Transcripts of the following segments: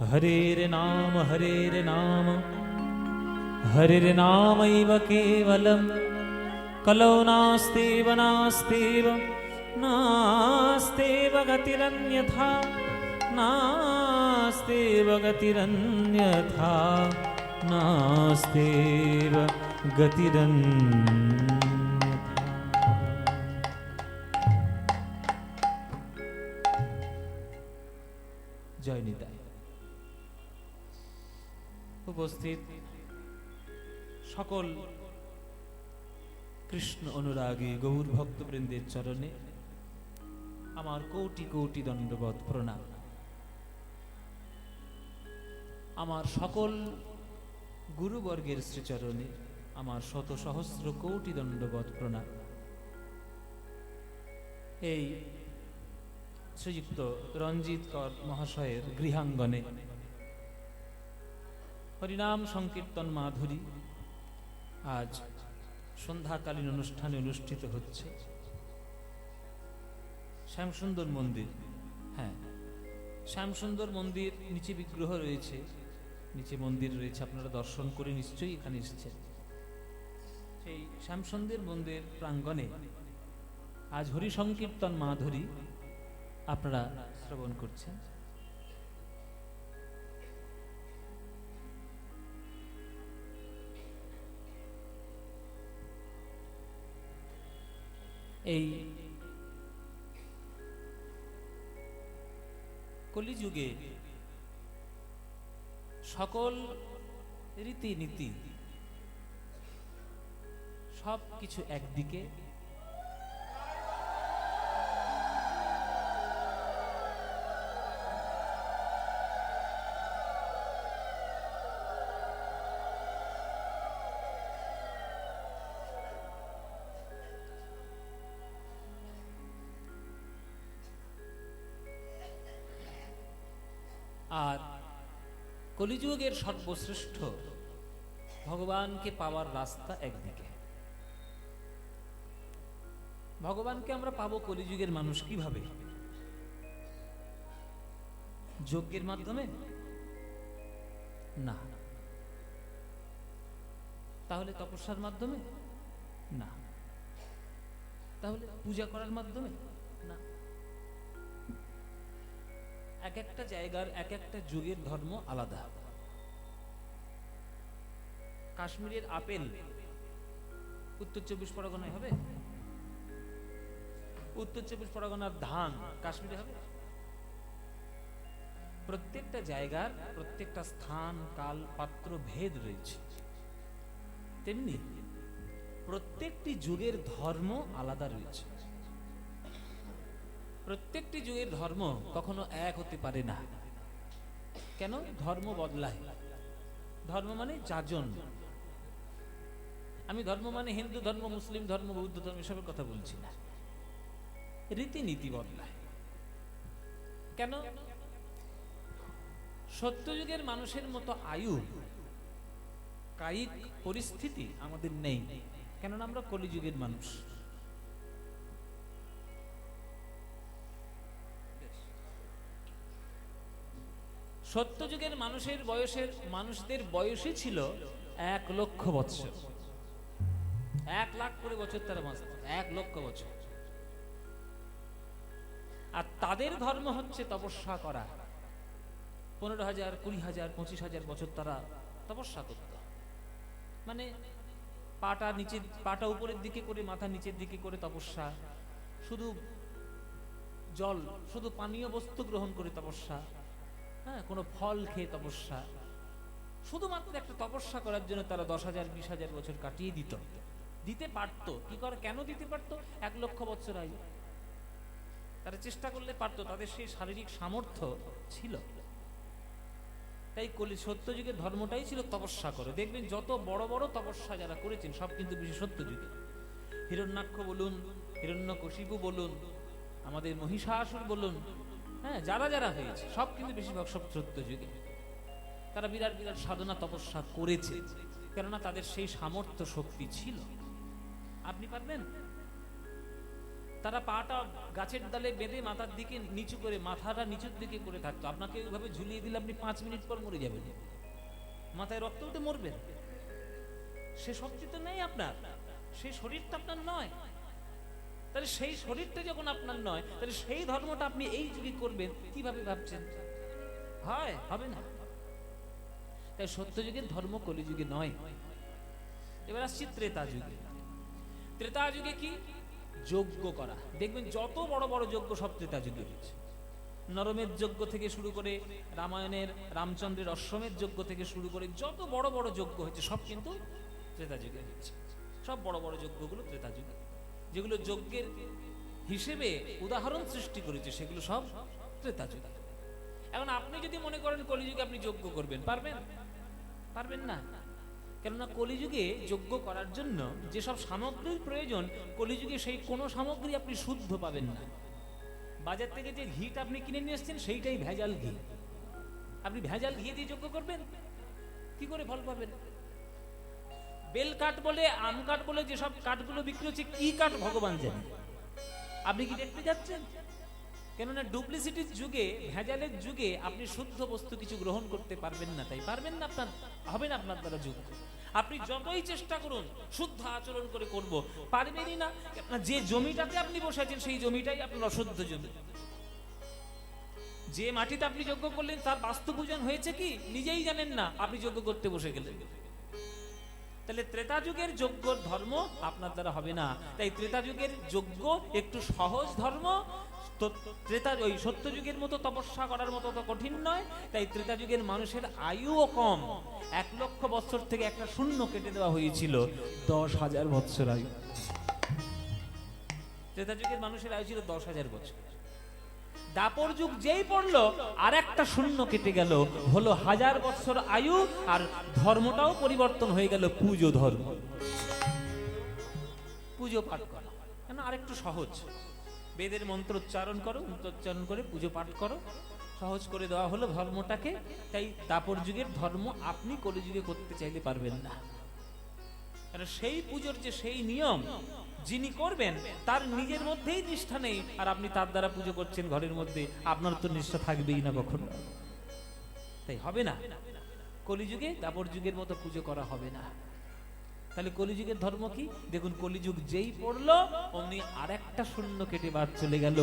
हरेर्नाम हरिर्नामैव केवलम् कलौ नास्तेव नास्तेव नास्तेव गतिरन्यथा नास्तेव गतिरन्यथा नास्तेव गतिरन्यथा। जय निताई। उपस्थित सकल कृष्ण अनुरागी गौर भक्तवृंदेर चरणे आमार कोटि कोटि दंडवत प्रणाम। आमार सकल गुरुवर्गेर श्रीचरणे आमार शत सहस्र कोटि दंडवत प्रणाम। এই শ্রীযুক্ত রঞ্জিত কর মহাশয়ের গৃহাঙ্গনে হরিনাম সংকীর্তন মাধুরী আজ সন্ধ্যাকালীন অনুষ্ঠানে অনুষ্ঠিত হচ্ছে। শ্যামসুন্দর মন্দির, হ্যাঁ শ্যামসুন্দর মন্দির, নিচে বিগ্রহ রয়েছে, নিচে মন্দির রয়েছে, আপনারা দর্শন করে নিশ্চয়ই এখানে এসেছেন। সেই শ্যামসুন্দর মন্দির প্রাঙ্গণে আজ হরি সংকীর্তন মাধুরী আপনারা শ্রবণ করছেন। এই কলিযুগে সকল রীতিনীতি সব কিছু একদিকে, আর কলিযুগের সর্বশ্রেষ্ঠ ভগবানকে পাওয়ার রাস্তা একদিকে। ভগবানকে আমরা পাবো কলিযুগের মানুষ কিভাবে? যজ্ঞের মাধ্যমে না, তাহলে তপস্যার মাধ্যমে না, তাহলে পূজা করার মাধ্যমে না। এক একটা জায়গার এক একটা যুগের ধর্ম আলাদা। কাশ্মীরের আপেল উত্তর 24 পরগনায় হবে? উত্তর 24 পরগনার ধান কাশ্মীরে হবে? প্রত্যেকটা জায়গার প্রত্যেকটা স্থান কাল পাত্র ভেদ রয়েছে। তেমনি প্রত্যেকটি যুগের ধর্ম আলাদা রয়েছে। প্রত্যেকটি যুগের ধর্ম কখনো এক হতে পারে না। কেন? ধর্ম বদলায়। ধর্ম মানে যাজন। আমি ধর্ম মানে হিন্দু ধর্ম, মুসলিম ধর্ম, বৌদ্ধ ধর্ম এসবের কথা বলছি না। রীতিনীতি বদলায়। কেন? সত্যযুগের মানুষের মতো আয়ু, কায়িক পরিস্থিতি আমাদের নেই, কেননা আমরা কলিযুগের মানুষ। সত্যযুগের মানুষদের বয়সই ছিল 1 লক্ষ বছর। 1 লাখ করে বছর তারা বাঁচত, 1 লক্ষ বছর। আর তাদের ধর্ম হচ্ছে তপস্যা করা। 15,000, 20,000, 25,000 বছর তারা তপস্যা করত। মানে পাটা উপরের দিকে করে, মাথা নিচের দিকে করে তপস্যা, শুধু জল, শুধু পানীয় বস্তু গ্রহণ করে তপস্যা, হ্যাঁ, কোনো ফল খেয়ে তপস্যা। শুধুমাত্র একটা তপস্যা করার জন্য তারা 10,000, 20,000 বছর কাটিয়ে দিতে পারতো। কি করে, কেন দিতে পারতো? 1 লক্ষ বছর আয়ু। তারা চেষ্টা করলে পারতো, তাদের সেই শারীরিক সামর্থ্য ছিল। তাই সত্যযুগের ধর্মটাই ছিল তপস্যা করে। দেখবেন যত বড় বড় তপস্যা যারা করেছেন সব কিন্তু বেশি সত্যযুগে। হিরণ্যাক্ষ বলুন, হিরণ্যকশিপু বলুন, আমাদের মহিষাসুর বলুন, হ্যাঁ, যারা যারা হয়েছে সব কিন্তু বেশিরভাগ সব সত্যযুগে। তারা বিরাট বিরাট সাধনা তপস্যা করেছে, কেননা তাদের সেই সামর্থ্য শক্তি ছিল। আপনি পারবেন? তারা পাটা গাছের ডালে বেঁধে মাথার দিকে নিচু করে, মাথাটা নিচুর দিকে করে থাকতো। আপনাকে এইভাবে ঝুলিয়ে দিলে আপনি 5 মিনিট পর মরে যাবেন, মাথায় রক্ত উঠে মরবেন। সে শক্তি তো নেই আপনার, সেই শরীরটা আপনার নয়। তাহলে সেই শরীরটা যখন আপনার নয়, তাহলে সেই ধর্মটা আপনি এই যুগে করবেন কিভাবে ভাবছেন? হবে না। তাই সত্য যুগের ধর্ম কলিযুগে নয়। এবার আসছি ত্রেতা যুগে। ত্রেতা যুগে কি? যজ্ঞ করা। দেখবেন যত বড় বড় যজ্ঞ সব ত্রেতা যুগে হয়েছে। নরমের যজ্ঞ থেকে শুরু করে, রামায়ণের রামচন্দ্রের অশ্বমেধ যজ্ঞ থেকে শুরু করে যত বড় বড় যজ্ঞ হয়েছে সব কিন্তু ত্রেতা যুগে হয়েছে। সব বড় বড় যজ্ঞগুলো ত্রেতা যুগে, যেগুলো যজ্ঞের হিসেবে উদাহরণ সৃষ্টি করেছে সেগুলো সব ত্রেতা যুগে। এখন আপনি যদি মনে করেন কলিযুগে আপনি যজ্ঞ করবেন, পারবেন না। কেননা কলিযুগে যজ্ঞ করার জন্য যেসব সামগ্রীর প্রয়োজন, কলিযুগে সেই কোনো সামগ্রী আপনি শুদ্ধ পাবেন না। বাজার থেকে যে ঘিটা আপনি কিনে নিয়ে এসছেন সেইটাই ভেজাল ঘি। আপনি ভেজাল ঘি দিয়ে যজ্ঞ করবেন, কি করে ফল পাবেন? বেল কাঠ বলে, আম কাঠ বলে যেসব কাঠগুলো বিক্রি হচ্ছে, কি কাঠ ভগবান জানে। আপনি কি দেখতে যাচ্ছেন? কেননা ডুপ্লিসিটির যুগে, ভেজালের যুগে আপনি শুদ্ধ বস্তু কিছু গ্রহণ করতে পারবেন না। তাই পারবেন না, আপনার হবে না আপনার দ্বারা যুগ। আপনি যতই চেষ্টা করুন শুদ্ধ আচরণ করে করব, পারবেনই না। যে জমিটাতে আপনি বসে আছেন সেই জমিটাই আপনার অশুদ্ধ জমি। যে মাটিতে আপনি যজ্ঞ করলেন তার বাস্তু পূজন হয়েছে কি নিজেই জানেন না, আপনি যজ্ঞ করতে বসে গেলেন। তাহলে ত্রেতা যুগের যজ্ঞ ধর্ম আপনার দ্বারা হবে না। তাই ত্রেতা যুগের যজ্ঞ একটু সহজ ধর্ম। ওই সত্য যুগের মতো তপস্যা করার মতো তো কঠিন নয়। তাই ত্রেতা যুগের মানুষের আয়ুও কম। 1 লক্ষ বছর থেকে একটা শূন্য কেটে দেওয়া হয়েছিল, 10,000 বছর আয়ু। ত্রেতা যুগের মানুষের আয়ু ছিল 10,000 বছর। দাপর যুগ যেই পড়লো আর একটা শূন্য কেটে গেল, হলো 1000 বছর আয়ু। আর ধর্মটাও পরিবর্তন হয়ে গেল পুজো ধর্ম। পুজো পাঠ করা কেন আরেকটু সহজ। বেদের মন্ত্র উচ্চারণ করো, উচ্চারণ করে পুজো পাঠ করো, সহজ করে দেওয়া হলো ধর্মটাকে। তাই দাপর যুগের ধর্ম আপনি কলিযুগে করতে চাইলে পারবেন না। কারণ সেই পুজোর যে সেই নিয়ম যিনি করবেন তার নিজের মধ্যেই নিষ্ঠা নেই, আর আপনি তার দ্বারা পুজো করছেন ঘরের মধ্যে, আপনার তো নিষ্ঠা থাকবেই না কখনো। তাই হবে না, কলিযুগে দাপর যুগের মতো পুজো করা হবে না। তাহলে কলিযুগের ধর্ম কি? দেখুন, কলিযুগ যেই পড়লো অমনি আর একটা শূন্য কেটে বাদ চলে গেল,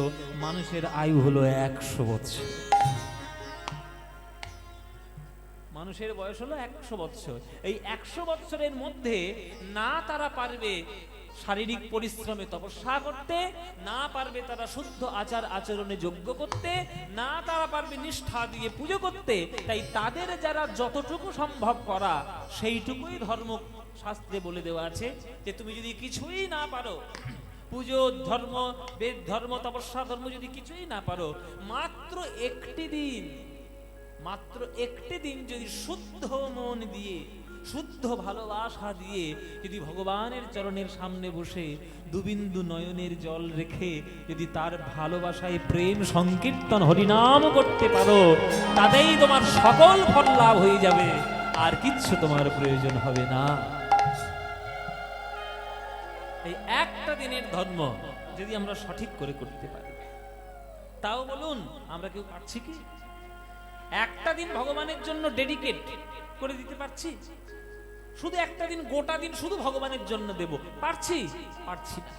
মানুষের আয়ু হলো 100 বছর। মানুষের বয়স হলো 100 বছর। এই 100 বছরের মধ্যে না তারা পারবে শারীরিক পরিশ্রমে তপস্যা করতে, না পারবে তারা শুদ্ধ আচার আচরণে যজ্ঞ করতে, না তারা পারবে নিষ্ঠা দিয়ে পুজো করতে। তাই তাদের যারা যতটুকু সম্ভব করা সেইটুকুই ধর্ম শাস্ত্রে বলে দেওয়া আছে, যে তুমি যদি কিছুই না পারো, পুজো ধর্ম, বেদ ধর্ম, তপস্যা ধর্ম যদি কিছুই না পারো, মাত্র একটি দিন যদি শুদ্ধ মন দিয়ে, শুদ্ধ ভালোবাসা দিয়ে যদি ভগবানের চরণের সামনে বসে 2 বিন্দু নয়নের জল রেখে যদি তার ভালোবাসায় প্রেম সংকীর্তন হরিনাম করতে পারো, তাতেই তোমার সকল ফল লাভ হয়ে যাবে, আর কিচ্ছু তোমার প্রয়োজন হবে না। এই একটা দিনের ধর্ম যদি আমরা সঠিক করে করতে পারি, তাও বলুন আমরা কেউ পারছি কি? একটা দিন ভগবানের জন্য ডেডিকেট করে দিতে পারছি? শুধু একটা দিন, গোটা দিন শুধু ভগবানের জন্য দেব, পারছি না।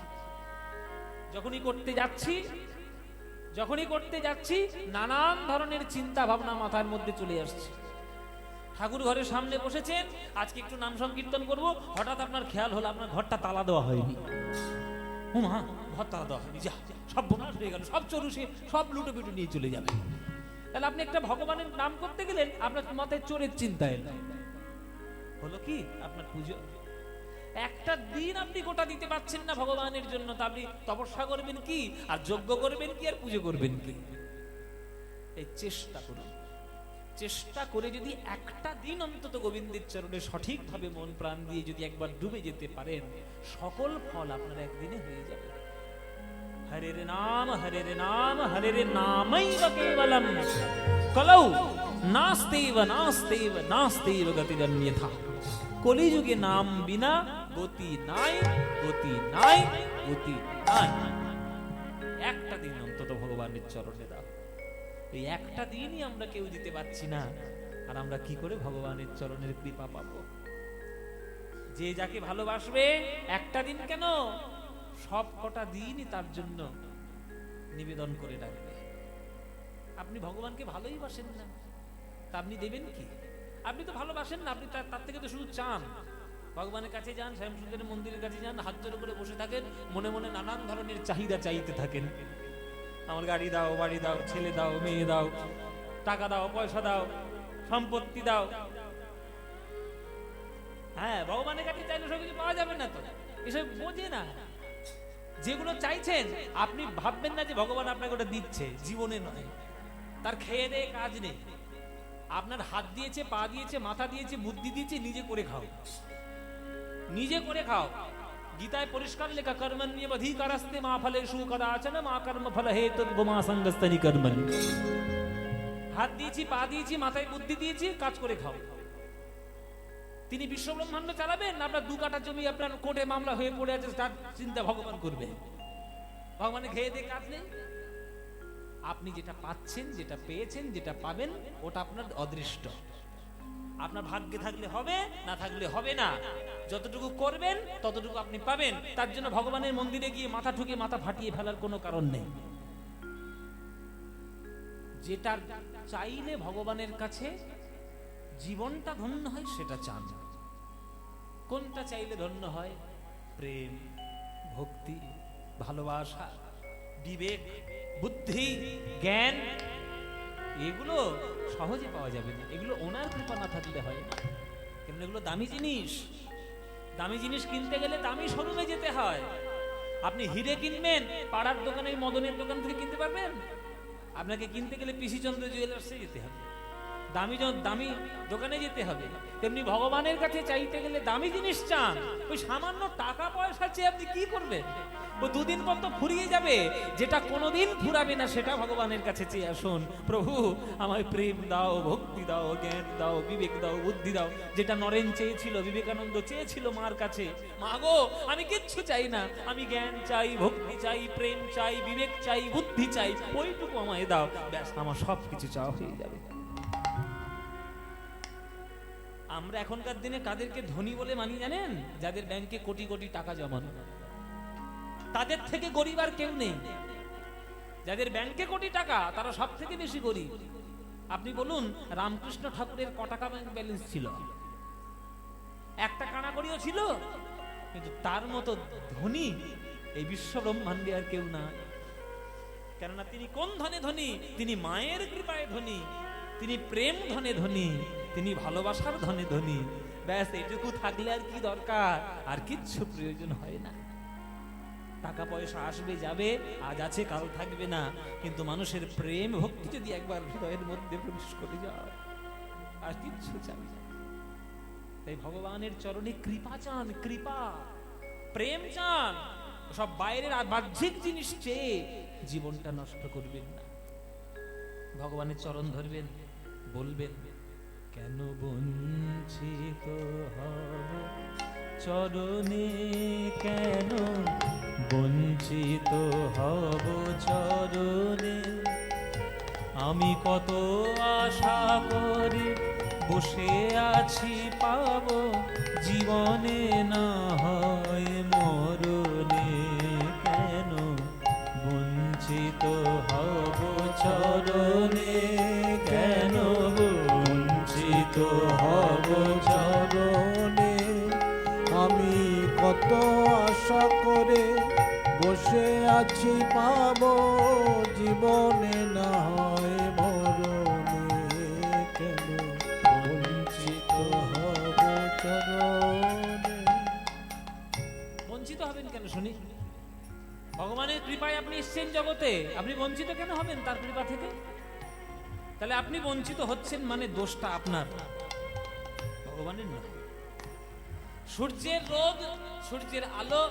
যখনই করতে যাচ্ছি নানান ধরনের চিন্তা ভাবনা মাথার মধ্যে চলে আসছে। ঠাকুর ঘরের সামনে বসেছেন, আজকে একটু নাম সংকীর্তন করব, হঠাৎ আপনার খেয়াল হলো আপনার ঘরটা তালা দেওয়া হয়নি। ও মা, ঘর তালা দেওয়া হয়নি, যা সব বোনাস হয়ে গেল, সব চোরুষে সব লুটো পিটু নিয়ে চলে যাবে। তাহলে আপনি একটা ভগবানের নাম করতে গেলেন, আপনার মাথায় চোরের চিন্তা এলো, হলো কি আপনার পুজো? একটা দিন আপনি গোটা দিতে পারছেন না ভগবানের জন্য, তা আপনি তপস্যা করবেন কি, আর যজ্ঞ করবেন কি, আর পুজো করবেন কি? এই চেষ্টা করুন, চেষ্টা করে যদি একটা দিন অন্তত গোবিন্দের চরণে সঠিকভাবে মন প্রাণ দিয়ে যদি একবার ডুবে যেতে পারেন, সকল ফল আপনার একদিনে হয়ে যাবে। হরের নাম হরের নামৈব কেবলম কলৌ নাস্তেব গতিরন্যথা। কলিযুগে নাম বিনা গতি নাই। একটা দিন অন্তত ভগবানের চরণে দাও। এই একটা দিনই আমরা কেউ দিতে পারছি না, আর আমরা কি করে ভগবানের চরণের কৃপা পাবো? যে যাকে ভালোবাসবে একটা দিন কেন, সব কটা দিনই তার জন্য নিবেদন করে রাখবে। আপনি ভগবানকে ভালোই বাসেন না, তা আপনি দেবেন কি? আপনি তো ভালোবাসেন না, আপনি তার থেকে তো শুধু চান। ভগবানের কাছে যান, শ্যামসুন্দরের মন্দিরের কাছে যান, হাত জোড় করে বসে থাকেন, মনে মনে নানান ধরনের চাহিদা চাইতে থাকেন। আমার গাড়ি দাও, বাড়ি দাও, ছেলে দাও, মেয়ে দাও, টাকা দাও, পয়সা দাও, সম্পত্তি দাও। হ্যাঁ, ভগবানের কাছে চাইলে সব কিছু পাওয়া যাবে না তো, এসব বোঝে না। যেগুলো চাইছেন আপনি ভাববেন না যে ভগবান আপনাকে ওটা দিচ্ছে, জীবনে নয়। তার খেয়ে দেয়ে কাজ নেই। আপনার হাত দিয়েছে, পা দিয়েছে, মাথা দিয়েছে, বুদ্ধি দিয়েছে, নিজে করে খাও, নিজে করে খাও। গীতায় পরিষ্কার লেখা, কর্মণ্যেবাধিকারস্তে মা ফলেষু কদাচন মা কর্ম ফল হেতুর্ভুমা সঙ্গস্তনি কর্মণি। হাত দিয়েছি, পা দিয়েছি, মাথায় বুদ্ধি দিয়েছি, কাজ করে খাও। তিনি বিশ্ব ব্রহ্মাণ্ড চালাবেন, আপনার 2 কাঠা জমি আপনার কোর্টে মামলা হয়ে পড়ে আছে, তার চিন্তা ভগবান করবে? ভগবানের খেয়ে দিয়ে কাজ নেই। আপনি যেটা পাচ্ছেন, যেটা পেয়েছেন, যেটা পাবেন, ওটা আপনার অদৃষ্ট। আপনার ভাগ্যে থাকলে হবে, না থাকলে হবে না। যতটুকু করবেন ততটুকু আপনি পাবেন। তার জন্য ভগবানের মন্দিরে গিয়ে মাথা ঠুকে মাথা ফাটিয়ে ফেলার কোনো কারণ নেই। যেটা চাইলে ভগবানের কাছে জীবনটা ধন্য হয় সেটা চান। কোনটা চাইলে ধন্য হয়? প্রেম, ভক্তি, ভালোবাসা, বিবেক, বুদ্ধি, জ্ঞান। এগুলো সহজে পাওয়া যাবে না, এগুলো ওনার কৃপা না থাকলে হয় না। কেন? এগুলো দামি জিনিস। দামি জিনিস কিনতে গেলে দামি শোরুমে যেতে হয়। আপনি হিরে কিনবেন, পাড়ার দোকানে, মদনের দোকান থেকে কিনতে পারবেন? আপনাকে কিনতে গেলে পিসি চন্দ্র জুয়েলার্সে যেতে হবে, দামি দামি দোকানে যেতে হবে। তেমনি ভগবানের কাছে চাইতে গেলে দামি জিনিস চান। ওই সামান্য টাকা পয়সা চেয়ে আপনি কি করবেন? ও 2 দিন পর তো ফুরিয়ে যাবে। যেটা কোনোদিন ফুরাবে না সেটা ভগবানের কাছে চেয়ে আসুন। প্রভু আমায় প্রেম দাও, ভক্তি দাও, জ্ঞান দাও, বিবেক দাও, বুদ্ধি দাও। যেটা নরেন চেয়েছিল, বিবেকানন্দ চেয়েছিল মার কাছে, মা গো আমি কিচ্ছু চাই না, আমি জ্ঞান চাই, ভক্তি চাই, প্রেম চাই, বিবেক চাই, বুদ্ধি চাই, ওইটুকু আমায় দাও, ব্যাস আমার সব কিছু চাওয়া হয়ে যাবে। আমরা এখনকার দিনে কাদেরকে ধনী বলে মানি জানেন? যাদের ব্যাংকে কোটি কোটি টাকা জমানো। তাদের থেকে গরিব আর কেউ নেই। যাদের ব্যাংকে কোটি টাকা তারা সব থেকে বেশি গরিব। আপনি বলুন, রামকৃষ্ণ ঠাকুরের ক টাকা ব্যাংক ব্যালেন্স ছিল? একটা কানাকড়িও ছিল? কিন্তু তার মতো ধনী এই বিশ্ব ব্রহ্মাণ্ডে আর কেউ না। কেননা তিনি কোন ধনে ধনী? তিনি মায়ের কৃপায় ধনী, তিনি প্রেম ধনে ধনী, তিনি ভালোবাসার ধনে ধনী। ব্যাস এটুকু থাকলে আর কি দরকার? আর কিচ্ছু প্রয়োজন হয় না। টাকা পয়সা আসবে যাবে, আজ আছে কাল থাকবে না, কিন্তু মানুষের প্রেম ভক্তি যদি একবার হৃদয়ের মধ্যে প্রবেশ করে যায়, আর কিচ্ছু চাই না। তাই ভগবানের চরণে কৃপা চান, কৃপা, প্রেম চান। সব বাইরের বাহ্যিক জিনিস চেয়ে জীবনটা নষ্ট করবেন না। ভগবানের চরণ ধরবেন, বলবেন, কেন বঞ্চিত হব চরণে, কেন বঞ্চিত হব চরণে। আমি কত আশা করে বসে আছি পাব, জীবনে না হয় মরণে। কেন বঞ্চিত হব চরণে, কেন বঞ্চিত হব চরণে। আমি কত আশা করে বসে আছি পাব, জীবনে না হয় মরণে। কেন বঞ্চিত হব চরণে। বঞ্চিত হবেন কেন শুনি? ভগবানের কৃপায় আপনি এসেছেন জগতে, আপনি বঞ্চিত কেন হবেন তার কৃপা থেকে? তাহলে আপনি বঞ্চিত হচ্ছেন মানে দোষটা আপনার, ভগবানের না। সূর্যের রোদ, সূর্যের আলো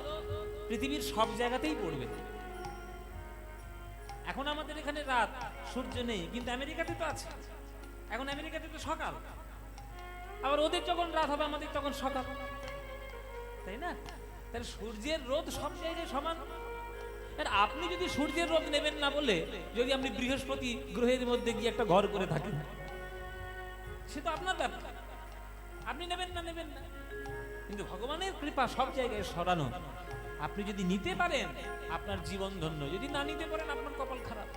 পৃথিবীর সব জায়গাতেই পড়বে। এখন আমাদের এখানে রাত, সূর্য নেই, কিন্তু আমেরিকাতে তো আছে। এখন আমেরিকাতে তো সকাল, আবার ওদের যখন রাত হবে আমাদের তখন সকাল, তাই না? তাহলে সূর্যের রোদ সব জায়গায় সমান। আর আপনি যদি সূর্যের রোদ নেবেন না বলে যদি আপনি বৃহস্পতি গ্রহের মধ্যে গিয়ে একটা ঘর করে থাকেন, সে তো আপনার ব্যাপার, আপনি নেবেন না। কিন্তু ভগবানের কৃপা সব জায়গায় সরানো। আপনি যদি নিতে পারেন আপনার জীবন ধন্য, যদি না নিতে পারেন আপনার কপাল খারাপ।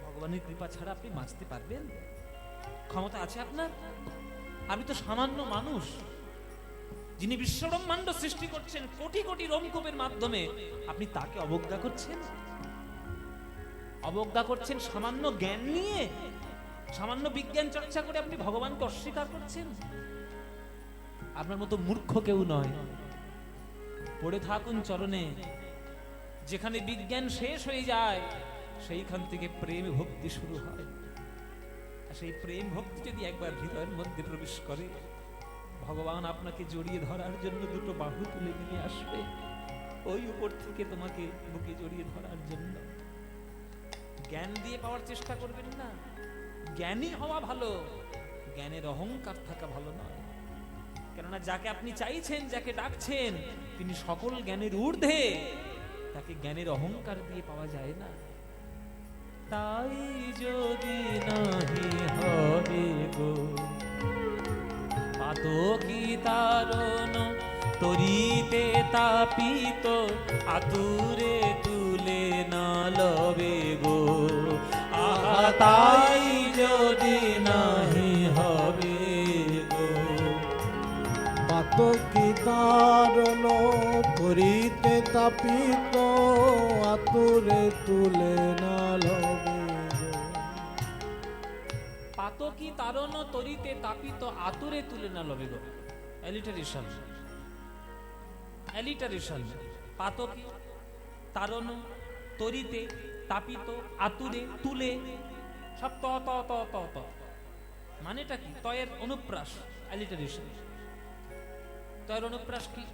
ভগবানের কৃপা ছাড়া আপনি বাঁচতে পারবেন? ক্ষমতা আছে আপনার? আমি তো সামান্য মানুষ, যিনি বিশ্বব্রহ্মাণ্ড সৃষ্টি করছেন কোটি কোটি রোমকূপের মাধ্যমে, আপনি তাকে অবজ্ঞা করছেন সামান্য জ্ঞান নিয়ে, সামান্য বিজ্ঞান চর্চা করে আপনি ভগবানকে অস্বীকার করছেন। আপনার মতো মূর্খ কেউ নয়। পড়ে থাকুন চরণে, যেখানে বিজ্ঞান শেষ হয়ে যায় সেইখান থেকে প্রেম ভক্তি শুরু হয়। আর সেই প্রেম ভক্তি যদি একবার হৃদয়ের মধ্যে প্রবেশ করে, ভগবান আপনাকে জড়িয়ে ধরার জন্য দুটো বাহু তুলে নিয়ে আসবে, ওই উপর থেকে তোমাকে বুকে জড়িয়ে ধরার জন্য। জ্ঞান দিয়ে পাওয়ার চেষ্টা করবেন না। জ্ঞানী হওয়া ভালো, জ্ঞানের অহংকার থাকা ভালো নয়। কেননা যাকে আপনি চাইছেন, যাকে ডাকছেন, তিনি সকল জ্ঞানের ঊর্ধ্বে, তাকে জ্ঞানের অহংকার দিয়ে পাওয়া যায় না। তাই যদি নাহি হবে গো পাতকি তারণ, তরিতে তাপিত আতুরে তুলে না লবে গো। আহা তাই যদি নাহি হবে গো পাতকি তারণ, তরিতে তাপিত আতুরে তুলে না লবে গো। পাতকি তারণ, তরিতে তাপিত আতুরে তুলে না লবে গো। অ্যালিটারেশন। পাতকি তারণ, তরিতে তাপিত আতুরে তুলে, সব ত ত ত ত ত। মানেটা কি? তয়ের অনুপ্রাস, অ্যালিটারেশন। তয়ের অনুপ্রাস কি?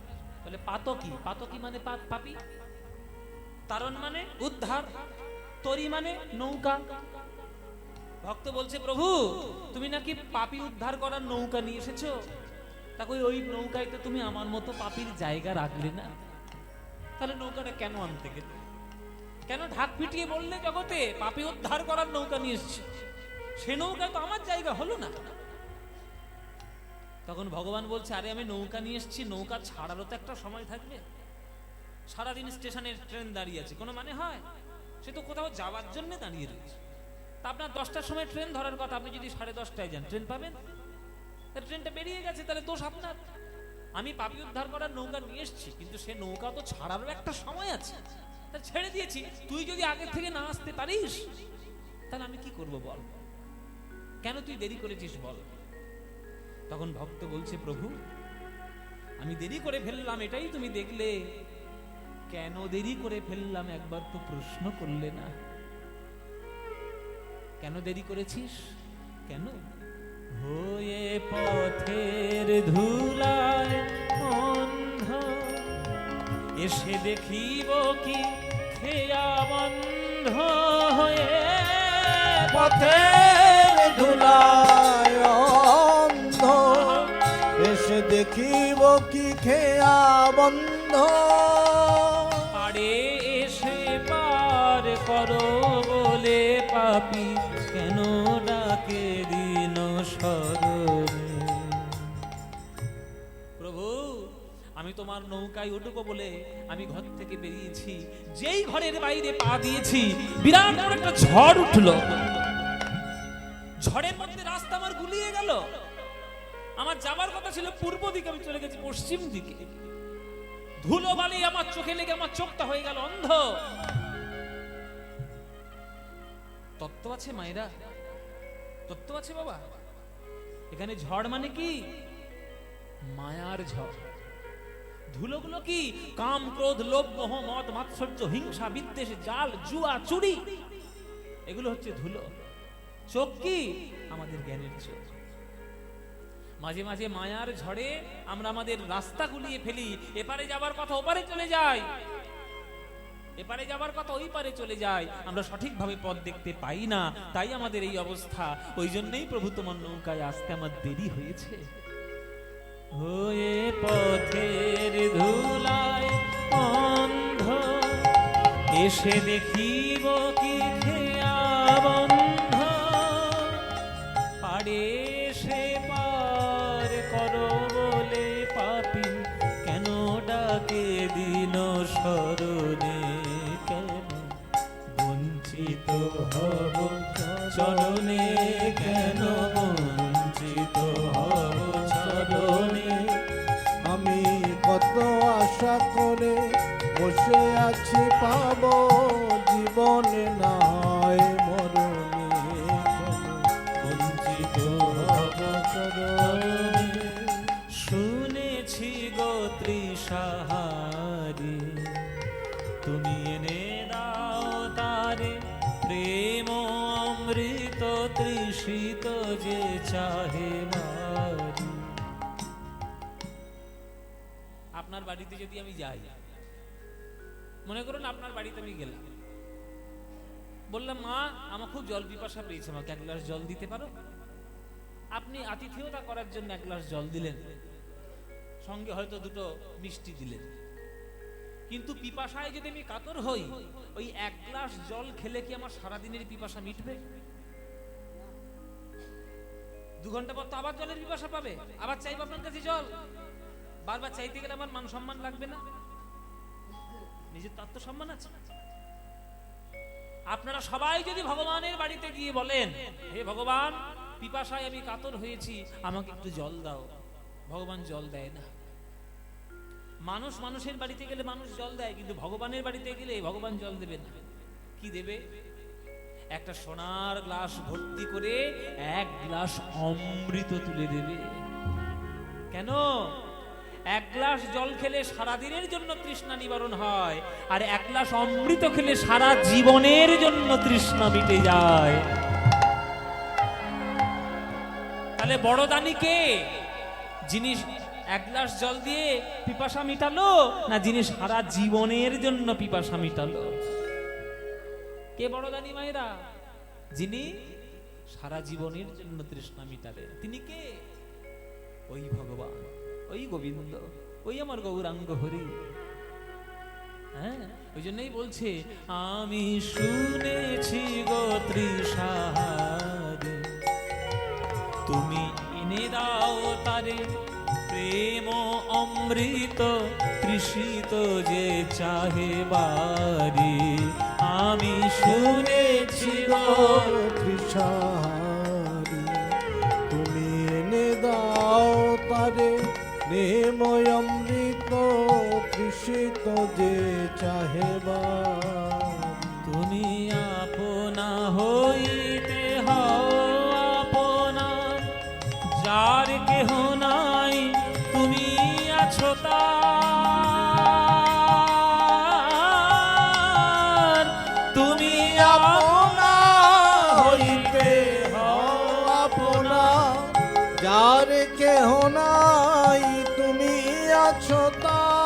বলে পাতকি। পাতকি মানে পাপী, তারণ মানে উদ্ধার, তরি মানে নৌকা। ভক্ত বলছে, প্রভু তুমি নাকি পাপী উদ্ধার করার নৌকা নিয়ে এসেছো, তাকে ওই নৌকায় তো তুমি আমার মতো পাপীর জায়গা রাখলে না, তাহলে নৌকাটা কেন আনতে গেলে? কেন ঢাক পিটিয়ে বললে জগতে পাপী উদ্ধার করার নৌকা নিয়ে এসেছি? সে নৌকা তো আমার জায়গা হলো না। তখন ভগবান বলছে, আরে আমি নৌকা নিয়ে এসেছি, নৌকা ছাড়ারও তো একটা সময় থাকবে। সারাদিন স্টেশনের ট্রেন দাঁড়িয়ে আছে, কোনো মানে হয়? সে তো কোথাও যাওয়ার জন্য দাঁড়িয়ে রয়েছে। তা আপনার 10টার সময় ট্রেন ধরার কথা, আপনি যদি 10:30টায় যান, ট্রেন পাবেন? ট্রেনটা বেরিয়ে গেছে, তাহলে দোষ আপনার। আমি পাপী উদ্ধার করার নৌকা নিয়ে এসেছি, কিন্তু সে নৌকা তো ছাড়ারও একটা সময় আছে, তা ছেড়ে দিয়েছি। তুই যদি আগে থেকে না আসতে পারিস, তাহলে আমি কি করব বল? কেন তুই দেরি করেছিস বল? তখন ভক্ত বলছে, প্রভু আমি দেরি করে ফেললাম, এটাই তুমি দেখলে। কেন দেরি করে ফেললাম একবার তো প্রশ্ন করলে না? কেন দেরি করেছিস? কেন? হয়ে পথের ধুলায় অন্ধ, এসে দেখিব কি খেয়া বন্ধ। হয়ে পথের ধুলায় অন্ধ, এসে দেখিব কি খেয়া বন্ধ। পাড়ে এসে পার করো বলে পাপী কেন ডাকে দিন স্মরণে। প্রভু আমি তোমার নৌকায় উঠবো বলে আমি ঘর থেকে বেরিয়েছি, যেই ঘরের বাইরে পা দিয়েছি বিরাট বড় একটা ঝড় উঠলো। ঝড়ের মধ্যে রাস্তা আমার গুলিয়ে গেল। আমার যাবার কথা ছিল পূর্ব দিকে, আমি চলে গেছি পশ্চিম দিকে। ধুলো বালি আমার চোখে লেগে আমার চোখটা হয়ে গেল অন্ধ। তত্ত্ব আছে মায়েরা, তত্ত্ব আছে বাবা। এখানে ঝড় মানে কি? মায়ার ঝড়। ধুলোগুলো কি? কাম, ক্রোধ, লোভ, মোহ, মদ, মাৎসর্য, হিংসা, বিদ্বেষ, জাল, জুয়া, চুরি, এগুলো হচ্ছে ধুলো। চোখ কি? আমাদের জ্ঞানের চোখ। মাঝে মাঝে মায়ার ঝড়ে আমরা আমাদের রাস্তা গুলিয়ে ফেলি। এপারে যাবার কথা ওপারে চলে যায়, এপারে যাবার কথা ওই পারে চলে যায়। আমরা সঠিকভাবে পথ দেখতে পাই না, তাই আমাদের এই অবস্থা। ওই জন্যই প্রভু তোমার নৌকায় আসতে আমার দেরি হয়েছে। হয়ে পথের ধুলায় অন্ধ, এসে দেখিব কি খেয়া বন্ধ, পারে সে পার করো বলে পাপী কেন ডাকে দিন স্মরণে, কেন বঞ্চিত হব চরণে, কেন বঞ্চিত হব চরণে। আমি কত আশা করে বসে আছি পাবো জীবনে না হয় মরণে, কেন বঞ্চিত হব চরণে। শুনেছি গো তৃষাহারি, তুমি এনে দাও তারে প্রেম অমৃত তৃষিত যে চাহে মারি। আপনার বাড়িতে যদি আমি যাই, মনে করুন আপনার বাড়িতে আমি গেলাম, বললাম মা আমার খুব জল পিপাসা পেয়েছে, আমাকে এক গ্লাস জল দিতে পারো? আপনি আতিথেয়তা করার জন্য এক গ্লাস জল দিলেন, সঙ্গে হয়তো দুটো মিষ্টি দিলেন, কিন্তু পিপাসায় যদি আমি কাতর হই, ওই এক গ্লাস জল খেলে কি আমার সারাদিনের পিপাসা মিটবে? 2 ঘন্টা পর তো আবার জলের পিপাসা পাবে, আবার চাইবো আপনার কাছে জল। বারবার চাইতে গেলে আমার মান সম্মান লাগবে না? নিজের তো আত্মসম্মান আছে। আপনারা সবাই যদি ভগবানের বাড়িতে গিয়ে বলেন, হে ভগবান পিপাসায় আমি কাতর হয়েছি, আমাকে একটু জল দাও, ভগবান জল দেয় না। মানুষ মানুষের বাড়িতে গেলে মানুষ জল দেয়, কিন্তু ভগবানের বাড়িতে গেলে ভগবান জল দেবে না। কি দেবে? একটা সোনার গ্লাস ভর্তি করে 1 গ্লাস অমৃত তুলে দেবে। কেন? 1 গ্লাস জল খেলে সারা দিনের জন্য তৃষ্ণা নিবারণ হয়, আর 1 গ্লাস অমৃত খেলে সারা জীবনের জন্য তৃষ্ণা মিটে যায়। তাহলে বড় দানি কে? যিনি 1 গ্লাস জল দিয়ে পিপাসা মিটালো, না যিনি সারা জীবনের জন্য পিপাসা মিটালো? কে বড় দানি মায়েরা? যিনি সারা জীবনের জন্য তৃষ্ণা মিটালেন। তিনি কে? ওই ভগবান, ওই গোবিন্দ, ওই আমার গৌরাঙ্গ হরি। হ্যাঁ, ওই জন্যই বলছে আমি শুনেছি গো তৃষাহারি, তুমি এনে দাও তারে প্রেম অমৃত তৃষিত যে চাহে বারি। আমি শুনেছি গো তৃষাহারি, তুমি এনে দাও তারে প্রেম অমৃত তৃষিত যে চাহে বারি। তুমি আপনা হইতে হও আপনার, যার কেহ নাই তুমি আছো তার। তুমি আপনা হইতে হও আপনা, যার কেহ নাই তুমি আছো তার।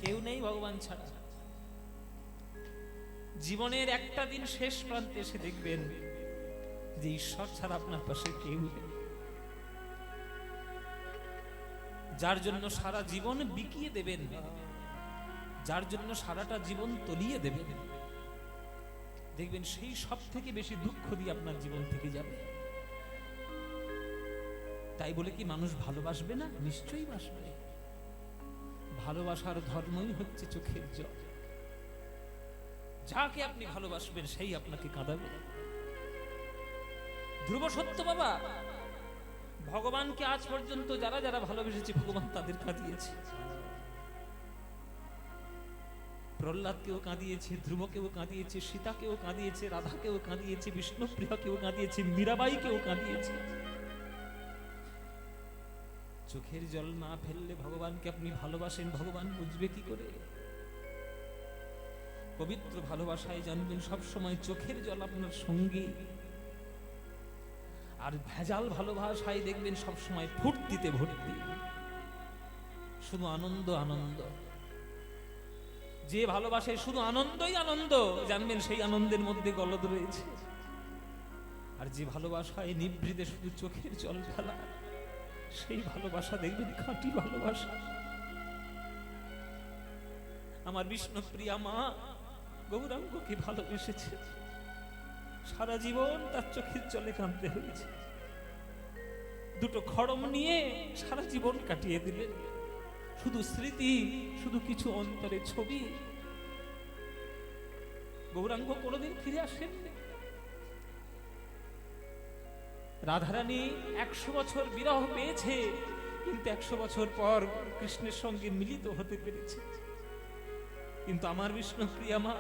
কেউ নেই ভগবান ছাড়া। জীবনের একটা দিন শেষ প্রান্তে এসে দেখবেন যে ঈশ্বর ছাড়া আপনার পাশে কেউ নেই। যার জন্য সারা জীবন বিকিয়ে দেবেন, যার জন্য সারাটা জীবন তলিয়ে দেবেন, দেখবেন সেই সব থেকে বেশি দুঃখ দিয়ে আপনার জীবন থেকে যাবে। তাই বলে কি মানুষ ভালোবাসবে না? নিশ্চয়ই বাসবে। ভালোবাসার ধর্মই হচ্ছে চোখের জল। যাকে আপনি ভালোবাসবেন সেই আপনাকে কাঁদাবে। ধ্রুব সত্য বাবা, ভগবানকে আজ পর্যন্ত যারা যারা ভালোবেসেছে ভগবান তাদের কাঁদিয়েছে। প্রহ্লাদকেও কাঁদিয়েছে, ধ্রুবকেও কাঁদিয়েছে, সীতাকেও কাঁদিয়েছে, রাধাকেও কাঁদিয়েছে, বিষ্ণুপ্রিয়াকেও কাঁদিয়েছে, মীরাবাইকেও কাঁদিয়েছে। চোখের জল না ফেললে ভগবানকে আপনি ভালোবাসেন, ভগবান বুঝবে কি করে? পবিত্র ভালোবাসায় জানবেন সবসময় চোখের জল আপনার সঙ্গী, আর ভেজাল ভালোবাসায় দেখবেন সবসময় ফুর্তিতে ভর্তি, শুধু আনন্দ আনন্দ। যে ভালোবাসে শুধু আনন্দই আনন্দ, জানবেন সেই আনন্দের মধ্যে গলদ রয়েছে। আর যে ভালোবাসায় নিভৃতে শুধু চোখের জল ফেলা, সেই ভালোবাসা দেখবেন খাঁটি ভালোবাসা। আমার বিষ্ণুপ্রিয়া মা গৌরাঙ্গকে ভালোবেসেছে, সারা জীবন তার চোখের জলে কাঁদতে হয়েছে। দুটো খড়ম নিয়ে সারা জীবন কাটিয়ে দিলেন, শুধু স্মৃতি, শুধু কিছু অন্তরে ছবি। গৌরাঙ্গ কোনোদিন ফিরে আসেন। রাধারানী 100 বছর বিরহ পেয়েছে, কিন্তু 100 বছর পর কৃষ্ণের সঙ্গে মিলিত হতে পেরেছে। কিন্তু আমার বিষ্ণুপ্রিয়া মা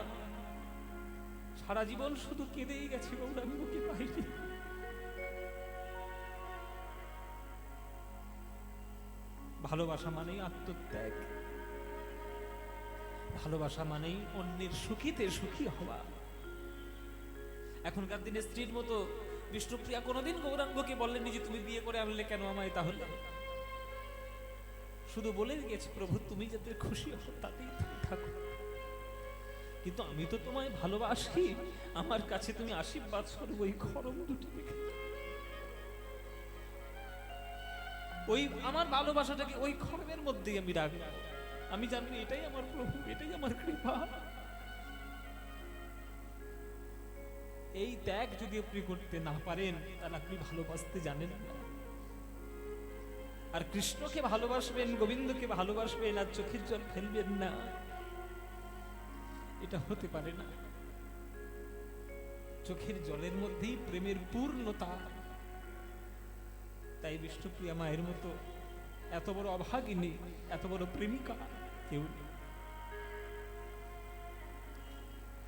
সারা জীবন শুধু কেঁদেই গেছে, গৌরাঙ্গকে পাইনি। ভালোবাসা মানেই আত্মত্যাগ, ভালোবাসা মানেই অন্যের সুখীতে সুখী হওয়া। এখনকার দিনে স্ত্রীর মতো বিষ্ণুপ্রিয়া কোনোদিন গৌরাঙ্গকে বললেন যে তুমি বিয়ে করে আনলে কেন আমায়, তাহলে শুধু বলে গেছে প্রভু তুমি যাতে খুশি হও তাতেই তুমি থাকো, কিন্তু আমি তো তোমায় ভালোবাসি, আমার কাছে তুমি আশীর্বাদ স্বরূপ ওই খড়ম দুটি রেখে, ওই আমার ভালোবাসাটাকে ওই খড়মের মধ্যেই আমি রাখবো। আমি জানি এটাই আমার প্রভু, এটাই আমার কৃপা। এই ত্যাগ যদি আপনি করতে না পারেন তাহলে আপনি ভালোবাসতে জানেন না। আর কৃষ্ণকে ভালোবাসবেন, গোবিন্দকে ভালোবাসবেন, আর চোখের জল ফেলবেন না, এটা হতে পারে না। চোখের জলের মধ্যেই প্রেমের পূর্ণতা। তাই বিষ্ণুপ্রিয়া মায়ের মতো এত বড় অভাগিনী, এত বড় প্রেমিকা কেউ নেই।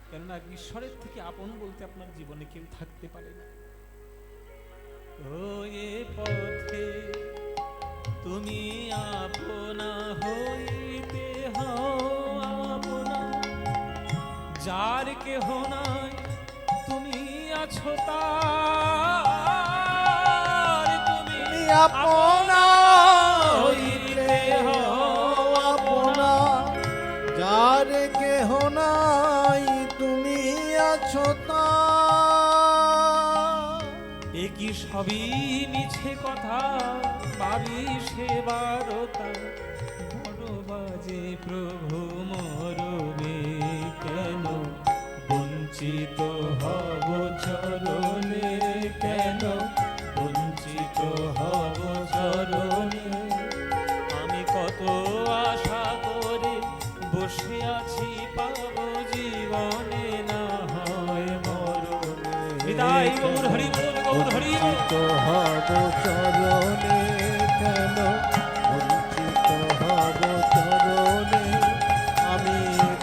কেননা ঈশ্বরের থেকে আপন বলতে আপনার জীবনে কেউ থাকতে পারে না। ও এ পথে তুমি আপনা হইতে হও আপনা, যার কেহ নাই তুমি আছো তার, তুমি আপনা হইতে হও আপনা, যার কেহ নাই তুমি আছো তার। একই সবই মিছে কথা ভাবি সেবারতা, বড় বাজে প্রভু মরবে কেন, বঞ্চিত হব চরণে কেন, বঞ্চিত হব চরণে। আমি কত আশা করে বসে আছি, পাবো জীবনে না হয় মরণে। বিদায় গৌর হরি বল, গৌর হরি বল। বঞ্চিত হব চরণে কেন, বঞ্চিত হব চরণে। আমি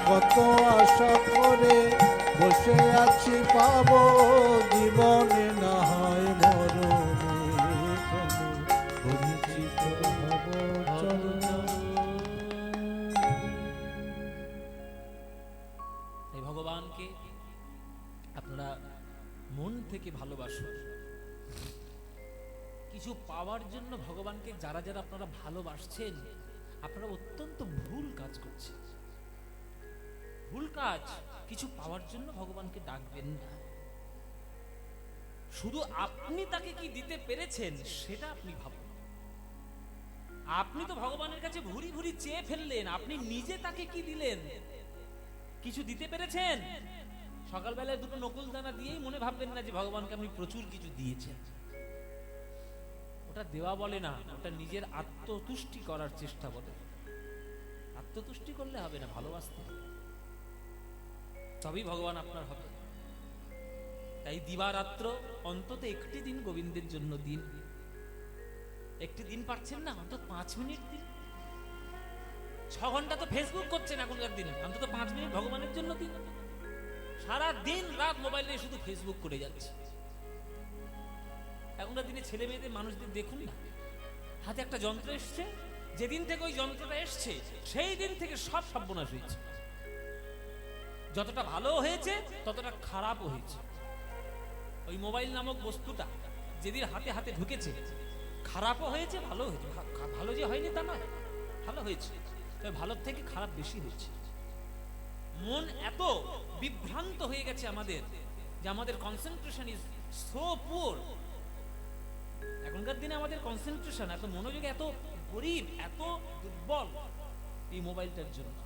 কত আশা করে বসে আছি, পাবো জীবনে না হয় মরণে কেন, বঞ্চিত হব চরণে। এই ভগবানকে আপনারা মন থেকে ভালোবাসুন। কিছু পাওয়ার জন্য ভগবানকে যারা যারা আপনারা ভালোবাসছেন, আপনারা অত্যন্ত ভুল কাজ করছেন। ভুল কাজ। কিছু পাওয়ার জন্য ভগবানকে ডাকবেন না। শুধু আপনি তাকে কি দিতে পেরেছেন সেটা আপনি ভাবুন। আপনি তো ভগবানের কাছে ভুরি ভুরি চেয়ে ফেললেন, আপনি নিজে তাকে কি দিলেন? কিছু দিতে পেরেছেন? সকালবেলায় দুটো নকুল দানা দিয়েই মনে ভাববেন না যে ভগবানকে আপনি প্রচুর কিছু দিয়েছেন। ওটা দেওয়া বলে না, ওটা নিজের আত্মতুষ্টি করার চেষ্টা বলে। আত্মতুষ্টি করলে হবে না, ভালোবাসতে হবে, তবেই ভগবান আপনার হবে। তাই দিবারাত্র অন্তত একটি দিন গোবিন্দের জন্য দিন। একটি দিন পাচ্ছেন না, অন্তত 5 মিনিট দিন। 6 ঘন্টা তো ফেসবুক করছেন এখনকার দিনে, অন্তত 5 মিনিট ভগবানের জন্য দিন। সারা দিন রাত মোবাইলে শুধু ফেসবুক করে যাচ্ছে। এখনকার দিনে ছেলে মেয়েদের, মানুষদের দেখুন না, হাতে একটা যন্ত্র এসছে, যেদিন থেকে ওই যন্ত্রটা এসছে সেই দিন থেকে সব সর্বনাশ হয়েছে। যতটা ভালো হয়েছে ততটা খারাপও হয়েছে। ওই মোবাইল নামক বস্তুটা যেদিন হাতে হাতে ঢুকেছে, খারাপও হয়েছে, ভালো হয়েছে। ভালো যে হয়নি তা নয়, ভালো হয়েছে, তবে ভালোর থেকে খারাপ বেশি হয়েছে। মন এত বিভ্রান্ত হয়ে গেছে আমাদের, যে আমাদের কনসেন্ট্রেশন ইজ সো পুয়ার। এখনকার দিনে আমাদের কনসেন্ট্রেশন, এত মনোযোগ এত গরিব, এত দুর্বল এই মোবাইলটার জন্য।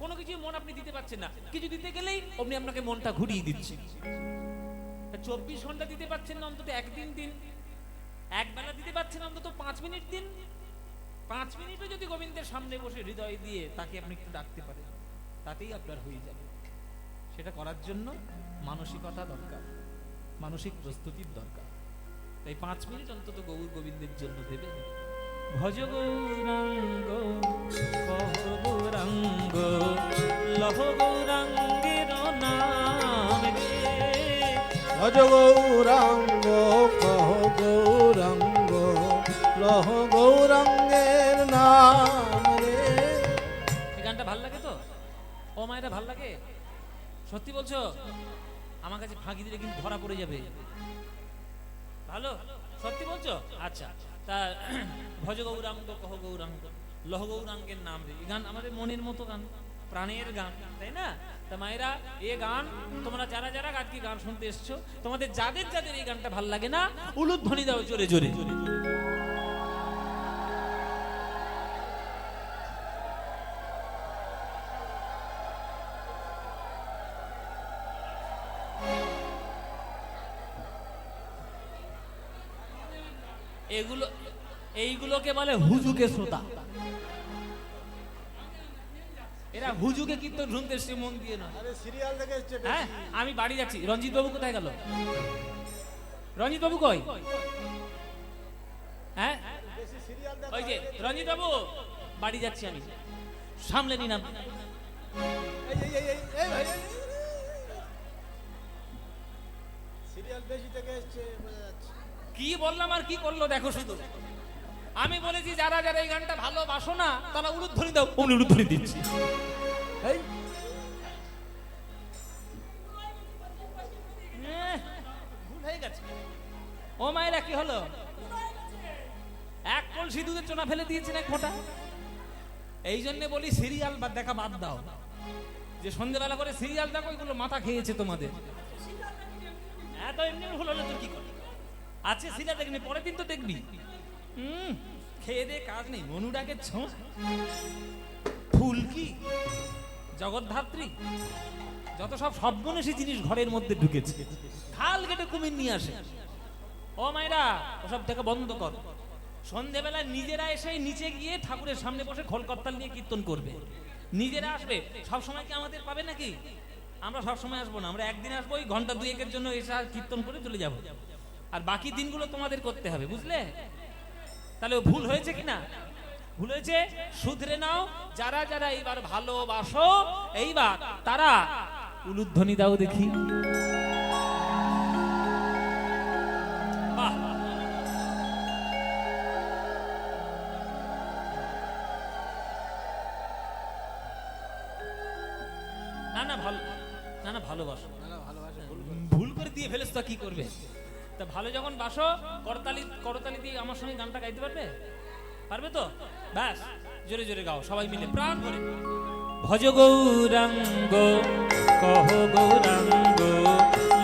কোনো কিছু মন আপনি দিতে পারছেন না, কিছু দিতে গেলেই অমনি আপনাকে মনটা ঘুরিয়ে দিচ্ছে। 24 ঘন্টা দিতে পারছেন না, অন্তত একদিন দিন। এক বেলা দিতে পারছেন অন্তত 5 মিনিট দিন। 5 মিনিটও যদি গোবিন্দের সামনে বসে হৃদয় দিয়ে তাকে আপনি একটু ডাকতে পারেন, তাতেই আপনার হয়ে যাবে। সেটা করার জন্য মানসিকতা দরকার, মানসিক প্রস্তুতির দরকার। তাই 5 মিনিট অন্তত গৌর গোবিন্দের জন্য দেবেন। ভজ গৌরাঙ্গ কহ গৌরাঙ্গ লহ গৌরাঙ্গের নাম রে। ভজ গৌরাঙ্গ কহ গৌরাঙ্গ লহ গৌরাঙ্গের নাম রে। এই গানটা ভাল লাগে তো? ও মায়েরা ভাল লাগে? সত্যি বলছো? আমার কাছে ফাঁকি দিলে কিন্তু ধরা পড়ে যাবে। ভালো? সত্যি বলছো? আচ্ছা, তা ভজ গৌরাঙ্গ কহ গৌরাঙ্গ লহ গৌরাঙ্গের নাম রে, এই গান আমাদের মনের মতো গান, প্রাণের গান, তাই না? তা মায়েরা, এই গান তোমরা যারা যারা আজকে গান শুনতে এসছো, তোমাদের যাদের যাদের এই গানটা ভাল লাগে না, উলুধ্বনি দাও জোরে জোরে। এইগুলোকে বলে হুজুকে শ্রোতা। এরা হুজুকে কীর্তন শুনতে এসছে মন দিয়ে না। আরে সিরিয়াল দেখে এসছে। হ্যাঁ, আমি বাড়ি যাচ্ছি। রঞ্জিত বাবু কোথায় গেল? রঞ্জিত বাবু কই? হ্যাঁ, বেশি সিরিয়াল দেখে। ওই যে রঞ্জিত বাবু, বাড়ি যাচ্ছি আমি, সামলে নিন আপনি। এই ভাই, সিরিয়াল বেশি দেখে এসছে, বোঝা যাচ্ছে। কি বললাম আর কি করলো দেখো শুধু। আমি বলেছি যারা যারা এই গানটা ভালোবাসো না, তারা উলুধ্বনি দাও, অমনি উলুধ্বনি দিচ্ছি। এই ভুল হয়ে গেছে। ও মায়েরা, কি হলো? এক কলসি দুধের চোনা ফেলে দিয়েছেন এক ফোঁটা। এই জন্য বলি সিরিয়াল দেখা বাদ দাও। যে সন্ধ্যেবেলা করে সিরিয়াল দেখো, এগুলো মাথা খেয়েছে তোমাদের। এত এমনি ভুল হলে তো কি করে? আছে সিরিয়াল দেখবি, পরের দিন তো দেখবি। খেয়ে দে কাজ নেই, মনুরাগের ছোঁয়া, ফুল কি জগৎধাত্রী, যত সব সর্বনেশী জিনিস ঘরের মধ্যে ঢুকেছে, খাল কেটে কুমির নিয়ে আসে। ও মায়েরা, ওসব থেকে বন্ধ কর। সন্ধেবেলা নিজেরা এসে নিচে গিয়ে ঠাকুরের সামনে বসে খোলকর্তাল নিয়ে কীর্তন করবে, নিজেরা আসবে। সব সময় কি আমাদের পাবে নাকি? আমরা সব সময় আসবো না, আমরা একদিন আসবো, ওই ঘন্টা দুয়েকের জন্য এসে কীর্তন করে চলে যাব। আর বাকি দিনগুলো তোমাদের করতে হবে, বুঝলে? তাহলে ভুল হয়েছে কিনা? ভুল হয়েছে, শুধরে নাও। যারা যারা এইবার ভালোবাসো, এইবার তারা উলুধ্বনি দাও দেখি। বাহ, না না ভালো, না না ভালোবাসো, ভুল করে দিয়ে ফেলেছ তো কি করবে? তা ভালো যখন বাসো, করতালি করতালি দিয়ে আমার সঙ্গে গানটা গাইতে পারবে? পারবে তো? ব্যাস, জোরে জোরে গাও সবাই মিলে প্রাণ করে। ভজ গৌরাঙ্গ কহ গৌরাঙ্গ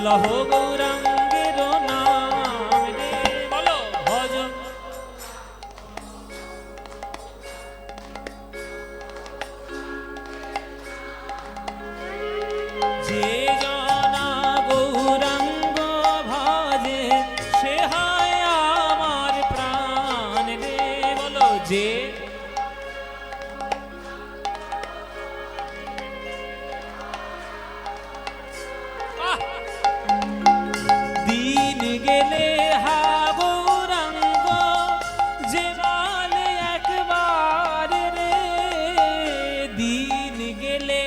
লহ গৌরাঙ্গের নাম রে। বলো ভজ। যে জনা গৌরাঙ্গ ভজে, সে হয় আমার প্রাণ রে। বলো যে দিন গেলে হা গৌরাঙ্গ যে বলে একবার রে, দিন গেলে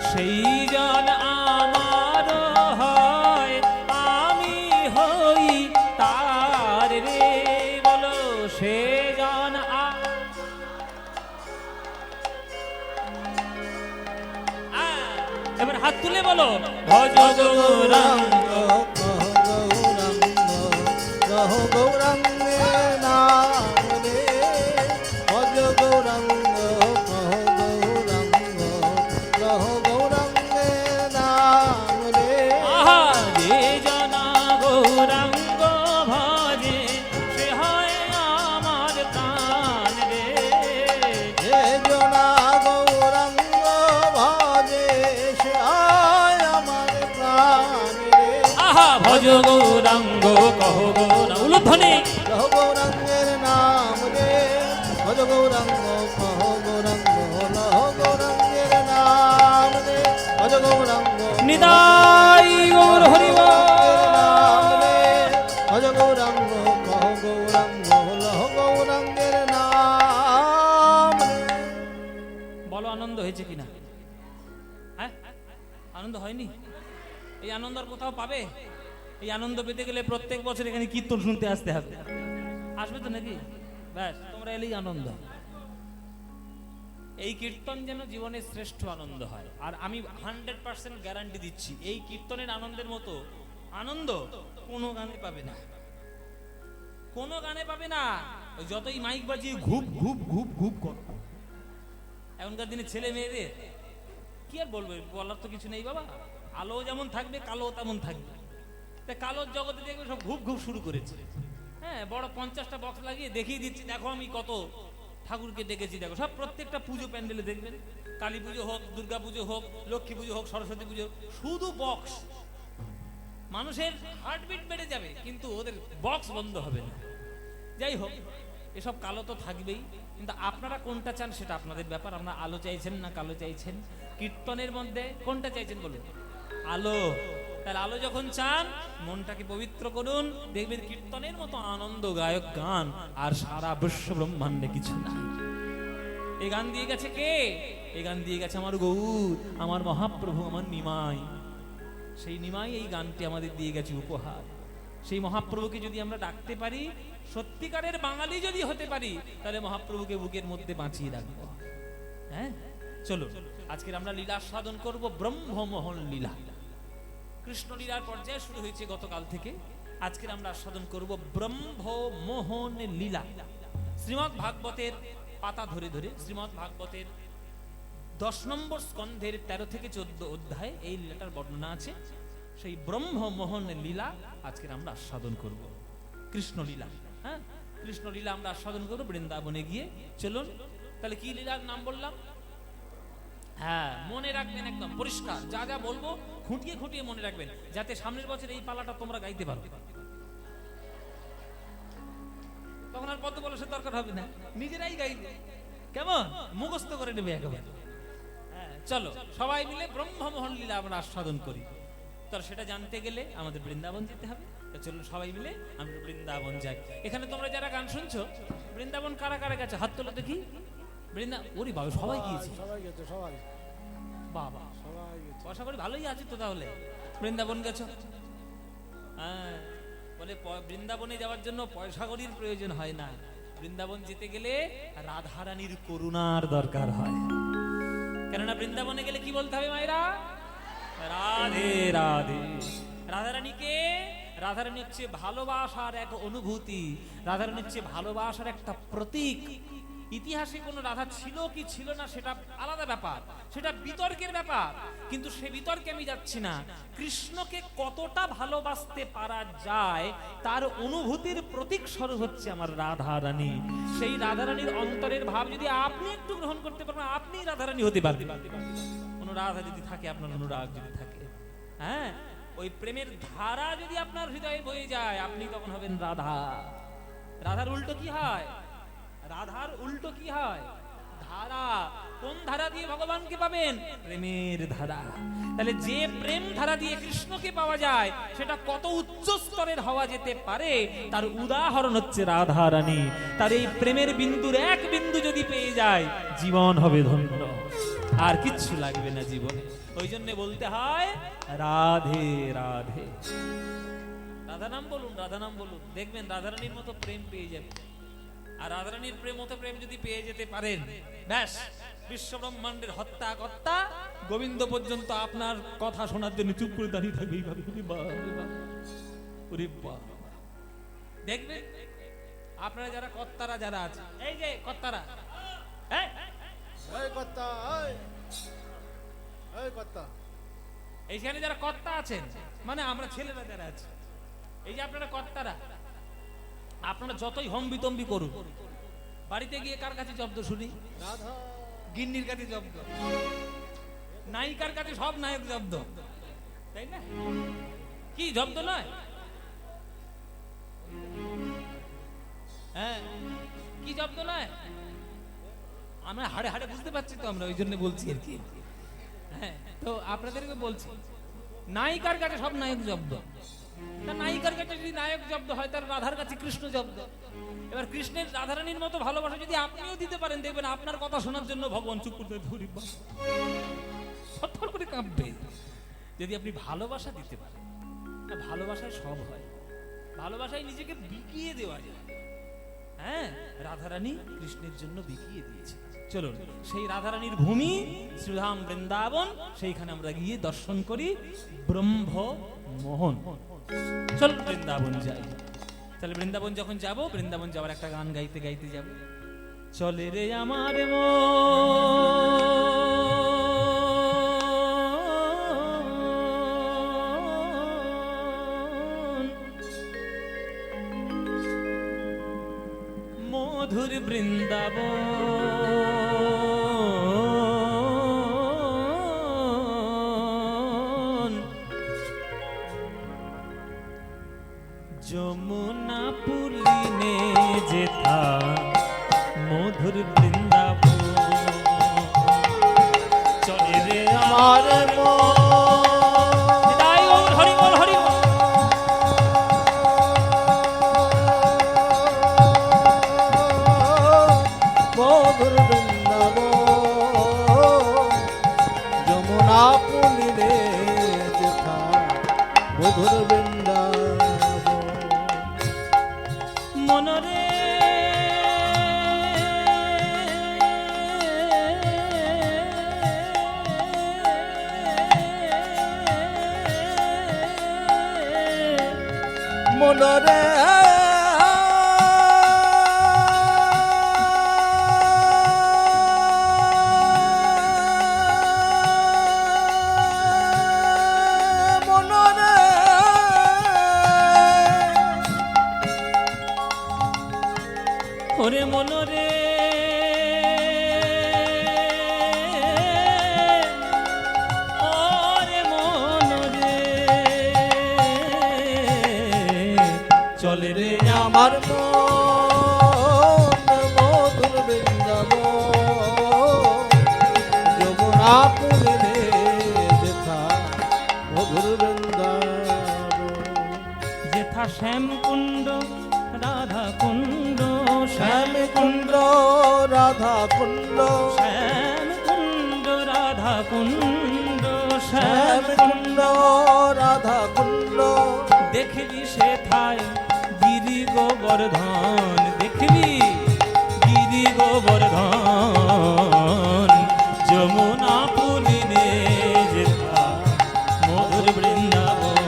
সেই জন আমার হয়, আমি হই তার রে। বলো সে জন এবার হাত তুলে বলো ভজ গৌরাঙ্গ কহ গৌরাঙ্গের নাম রে। ভজ গৌরাঙ্গ কহ গৌরাঙ্গ লহ গৌরাঙ্গের নাম রে। আহা, যে জনা গৌরাঙ্গ ভজে, সে ভজ গৌরাঙ্গ কহ গৌরাঙ্গ উলুধ্বনি লহ গৌরাঙ্গের নাম রে ভজ গৌরাঙ্গ কহ গৌরাঙ্গ লহ গৌরাঙ্গের নাম রে ভজ গৌরাঙ্গ নিতাই গৌর হরিব ভজ গৌরাঙ্গ কহ গৌরাঙ্গ লহ গৌরাঙ্গের নাম রে। বলো আনন্দ হয়েছে কিনা? হ্যাঁ, আনন্দ হয়নি? এই আনন্দ আর কোথাও পাবে? এই আনন্দ পেতে গেলে প্রত্যেক বছর এখানে কীর্তন শুনতে আসতে হবে। আসবে তো নাকি? ব্যাস, তোমরা এলেই আনন্দ। এই কীর্তন যেন জীবনের শ্রেষ্ঠ আনন্দ হয়। আর আমি 100% গ্যারান্টি দিচ্ছি, এই কীর্তনের আনন্দের মতো আনন্দ কোনো গানে পাবে না, কোনো গানে পাবে না। ওই যতই মাইক বাজিয়ে ঘুপ ঘুপ ঘুপ ঘুপ কর, এখনকার দিনে ছেলে মেয়েদের কি আর বলবে, বলার তো কিছু নেই বাবা। আলো যেমন থাকবে কালো তেমন থাকবে। তাই কালোর জগতে দেখবে সব ঘুপ ঘুপ শুরু করেছে। হ্যাঁ, বড় 50টা বক্স লাগিয়ে দেখিয়ে দিচ্ছি, দেখো আমি কত ঠাকুরকে ডেকেছি। দেখো সব প্রত্যেকটা পুজো প্যান্ডেলে দেখবেন, কালী পুজো হোক, দুর্গা পুজো হোক, লক্ষ্মী পুজো হোক, সরস্বতী পুজো, শুধু বক্স। মানুষের হার্টবিট বেড়ে যাবে কিন্তু ওদের বক্স বন্ধ হবে না। যাই হোক, এসব কালো তো থাকবেই, কিন্তু আপনারা কোনটা চান সেটা আপনাদের ব্যাপার। আপনারা আলো চাইছেন না কালো চাইছেন? কীর্তনের মধ্যে কোনটা চাইছেন বলুন? আলো। তাহলে আলো যখন চান, মনটাকে পবিত্র করুন, দেখবেন কীর্তনের মতো আনন্দদায়ক গান আর সারা বিশ্ব ব্রহ্মাণ্ডে কিছু নাই। এই গান দিয়ে গেছে কে? এই গান দিয়ে গেছে আমার গৌর, আমার মহাপ্রভু, আমার নিমাই। সেই নিমাই এই গানটি আমাদের দিয়ে গেছে উপহার। সেই মহাপ্রভুকে যদি আমরা ডাকতে পারি, সত্যিকারের বাঙালি যদি হতে পারি, তাহলে মহাপ্রভুকে বুকের মধ্যে বাঁচিয়ে রাখবো। হ্যাঁ, চলো আজকের আমরা লীলা সাধন করব, ব্রহ্মমোহন লীলা। কৃষ্ণ লীলার পর্যায়ে শুরু হয়েছে গতকাল থেকে। আজকের আমরা সাধন করব ব্রহ্মমোহন লীলা। শ্রীমদ্ ভাগবতের পাতা ধরে ধরে শ্রীমদ্ ভাগবতের 10 নম্বর স্কন্ধের 13 থেকে 14 অধ্যায়ে এই লীলাটার বর্ণনা আছে। সেই ব্রহ্মমোহন লীলা আজকের আমরা আস্বাদন করব। কৃষ্ণ লীলা, হ্যাঁ, কৃষ্ণ লীলা আমরা আস্বাদন করব বৃন্দাবনে গিয়ে। চলুন তাহলে কি লীলার নাম বললাম? হ্যাঁ, মনে রাখবেন, একদম পরিষ্কার। যা যা বলবো খুঁটিয়ে খুঁটিয়ে মনে রাখবেন, যাতে সামনের বছর এই পালাটা তোমরা গাইতে পারো। তখন আর পদ্ম বলার দরকার হবে না, নিজেরাই গাইবে। কেমন? মুখস্থ করে নেবে একেবারে। হ্যাঁ, চলো সবাই মিলে ব্রহ্মমোহন লীলা আমরা আস্বাদন করি। তো সেটা জানতে গেলে আমাদের বৃন্দাবন যেতে হবে। চলুন সবাই মিলে আমরা বৃন্দাবন যাই। এখানে তোমরা যারা গান শুনছো, বৃন্দাবন কারা কারা গেছে হাত তোলো দেখি। ওরে বাবা, সবাই গিয়েছে। সবাই গেছে, সবাই বাবা, সবাই গেছে। পয়সা করে ভালোই আছে তো। তাহলে বৃন্দাবন গেছো? হ্যাঁ, বলে বৃন্দাবনে যাওয়ার জন্য পয়সা কড়ির প্রয়োজন হয় না। বৃন্দাবন যেতে গেলে রাধারানীর করুণার দরকার হয়। কেননা বৃন্দাবনে গেলে কি বলতে হবে মায়েরা? রাধে রাধে। রাধারানীকে, রাধারানী হচ্ছে ভালোবাসার এক অনুভূতি, রাধারানী হচ্ছে ভালোবাসার একটা প্রতীক। ইতিহাসে কোনো রাধা ছিল কি ছিল না সেটা আলাদা ব্যাপার, সেটা বিতর্কের ব্যাপার, কিন্তু সে বিতর্কে আমি যাচ্ছি না। কৃষ্ণকে কতটা ভালোবাসতে পারা যায় তার অনুভূতির প্রতীক স্বরূপ হচ্ছে আমার রাধারানী। সেই রাধারানীর অন্তরের ভাব যদি আপনি একটু গ্রহণ করতে পারবেন, আপনি রাধারানী হতে পারবেন। অনুরাধা যদি থাকে, আপনার অনুরাগ যদি থাকে, হ্যাঁ, ওই প্রেমের ধারা যদি আপনার হৃদয়ে বয়ে যায়, আপনি তখন হবেন রাধা। রাধার উল্টো কি হয়? রাধার উল্টো কি হয়? ধারা। কোন ধারা দিয়ে ভগবানকে পাবেন? প্রেমের ধারা। তাহলে যে প্রেম ধারা দিয়ে কৃষ্ণকে পাওয়া যায়, সেটা কত উচ্চ স্তরের হওয়া যেতে পারে তার উদাহরণ হচ্ছে রাধারানী। তার এই প্রেমের বিন্দুর এক বিন্দু যদি পেয়ে যায়, জীবন হবে ধন্য, আর কিচ্ছু লাগবে না জীবনে। ওই জন্য বলতে হয় রাধে রাধে। রাধা নাম বলুন, রাধা নাম বলুন, দেখবেন রাধারানীর মতো প্রেম পেয়ে যাবে। আর রাধারানীর প্রেম মতো প্রেম যদি পেয়ে যেতে পারেন, ব্যাস বিশ্ব ব্রহ্মাণ্ডের হত্যা কর্তা গোবিন্দ পর্যন্ত আপনার কথা শোনার জন্য চুপ করে দাঁড়িয়ে থাকবে এইভাবে। দেখবেন আপনারা যারা কর্তারা যারা আছে, এই যে কর্তারা, এই কর্তা, এই কর্তা, এইখানে যারা কর্তা আছেন, মানে আমরা ছেলেরা যারা আছে, এই যে আপনারা কর্তারা, আপনারা যতই হম বিতম্বি করুন, বাড়িতে গিয়ে কার কাছে জব্দ শুনি? রাধা। গিন্নির কাছে জব্দ, নায়িকার কাছে সব নায়ক জব্দ, তাই না? কি জব্দ নয়? হ্যাঁ, কি শব্দ নয়? আমরা হাড়ে হাড়ে বুঝতে পারছি তো, আমরা ওই জন্য বলছি আর কি। হ্যাঁ, তো আপনাদেরকে বলছি, নায়িকার কাছে সব নায়ক শব্দ। তা নায়িকার কাছে যদি নায়ক শব্দ হয়, তার রাধার কাছে কৃষ্ণ শব্দ। এবার কৃষ্ণের রাধারানীর মতো ভালোবাসা যদি আপনিও দিতে পারেন, দেখবেন আপনার কথা শোনার জন্য ভগবান চুপ করতে ধরি থরথর করে কাঁপবে। যদি আপনি ভালোবাসা দিতে পারেন, ভালোবাসায় সব হয়, ভালোবাসায় নিজেকে বিকিয়ে দেওয়া যায়। হ্যাঁ, রাধারানী কৃষ্ণের জন্য বিকিয়ে দিয়েছে। চলুন সেই রাধারানীর ভূমি শ্রীধাম বৃন্দাবন, সেইখানে আমরা গিয়ে দর্শন করি ব্রহ্মমোহন। চল বৃন্দাবন যাই। তাহলে বৃন্দাবন যখন যাব, বৃন্দাবন যাওয়ার একটা গান গাইতে গাইতে যাব। চলে রে আমার মধুর বৃন্দাবন, যমুনা পুলিনে যেথা মধুর বৃন্দাবন। চলে রে আমার হরি বল হরি বল। মধুর বৃন্দাবন, যমুনা পুলিনে যেথা মধুর বৃন্দাবন। মনরে মনরে ওরে মনরে ওরে মনরে চলে রে আমার মন মধুর বৃন্দাবন, যমুনা পুলিনে যেথা মধুর বৃন্দাবন। যেথা শ্যামকুণ্ড রাধা কুণ্ড, শ্যামকুণ্ড রাধা কুণ্ড, শ্যামকুণ্ড রাধা কুণ্ড, শ্যামকুণ্ড রাধা কুণ্ড। দেখবি সেথায় গিরি গোবর্ধন, দেখবি গিরি গোবর্ধন, যমুনা পুলিনে যেথা মধুর বৃন্দাবন।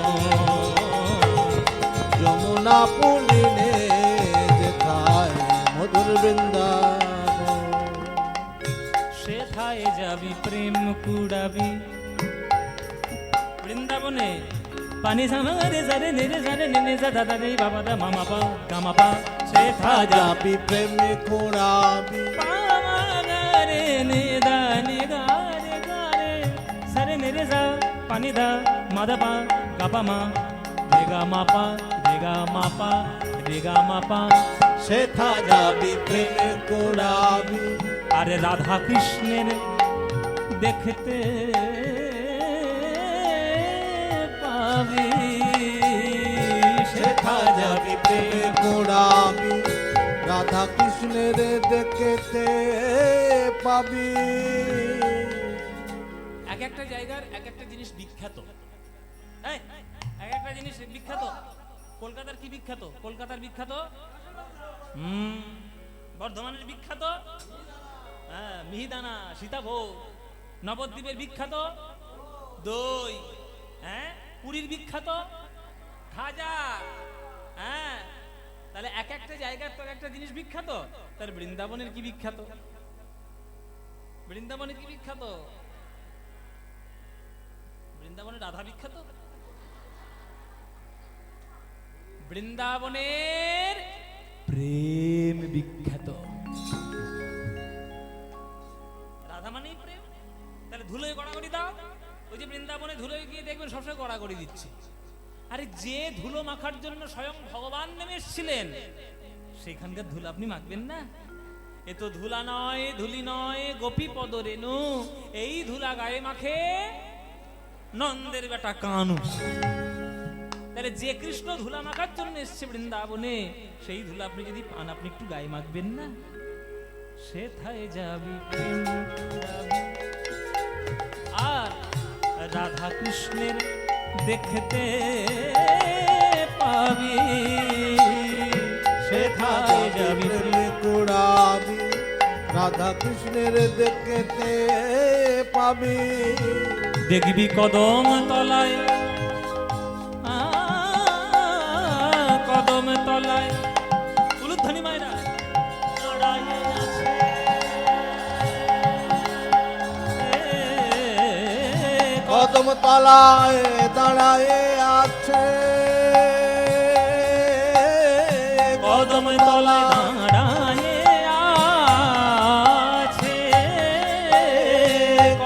যমুনা পুলিনে যেথায় মধুর বৃন্দাবন। সেথায় যাবি প্রেম কুড়াবি। বৃন্দাবনে পানি সামারে জারে নেরে জারে নেনে যা দাদা রে বাবা দা মামা পা গামা পা। সেথা যাবি প্রেমে কোড়াবি, পামারে নে দা নে গারে গারে সারে নেরে যা পানি দা মাদা পা গাপা মা রেগা মাপা রেগা মাপা রেগা মাপা। সেথা যাবি প্রেমে কোড়াবি। আরে রাধা কৃষ্ণের দেখতে পাবি, সেথা যাবি প্রেমে কোড়াবি, রাধা কৃষ্ণের দেখতে পাবি। এক একটা জায়গার এক একটা জিনিস বিখ্যাত। এই, এক একটা জিনিস বিখ্যাত। কলকাতার কি বিখ্যাত? কলকাতার বিখ্যাত বর্ধমানের বিখ্যাত মিহিদানা সীতাভোগ। নবদ্বীপের বিখ্যাত দই। হ্যাঁ, পুরীর বিখ্যাত খাজা। হ্যাঁ, তাহলে এক একটা জায়গার তো একটা জিনিস বিখ্যাত। তার বৃন্দাবনের কি বিখ্যাত? বৃন্দাবনের কি বিখ্যাত? বৃন্দাবনের রাধা বিখ্যাত। বৃন্দাবনের প্রেম বিখ্যাত। রাধা মানেই প্রেম। তাহলে ধুলোয় গড়াগড়ি দাও। ওই যে বৃন্দাবনে ধুলোয় গিয়ে দেখবেন সবসময় গড়াগড়ি দিচ্ছে। আরে যে ধুলো মাখার জন্য স্বয়ং ভগবান নেমে এসেছিলেন, সেখানকার ধুলা আপনি মাখবেন না? এ তো ধুলা নয়, ধুলি নয়, গোপী পদ রেণু। এই ধুলা গায়ে মাখে নন্দের বেটা কানু। তাহলে যে কৃষ্ণ ধুলা মাখার জন্য এসছে বৃন্দাবনে, সেই ধুলা আপনি যদি পান, আপনি একটু গায়ে মাখবেন না? সেথায় যাবি প্রেম ফুরাবি। আর রাধা কৃষ্ণের দেখতে পাবি, সেথায় যাবি প্রেমে কুড়াবি, রাধা কৃষ্ণের দেখতে পাবি। দেখবি কদম তলায়, কদম তলায় উলুধ্বনি মায়েরা দাঁড়ায়ে আছে। কদম তলায় দাঁড়ায়ে আছে, কদম তলায় দাঁড়ায়ে আছে,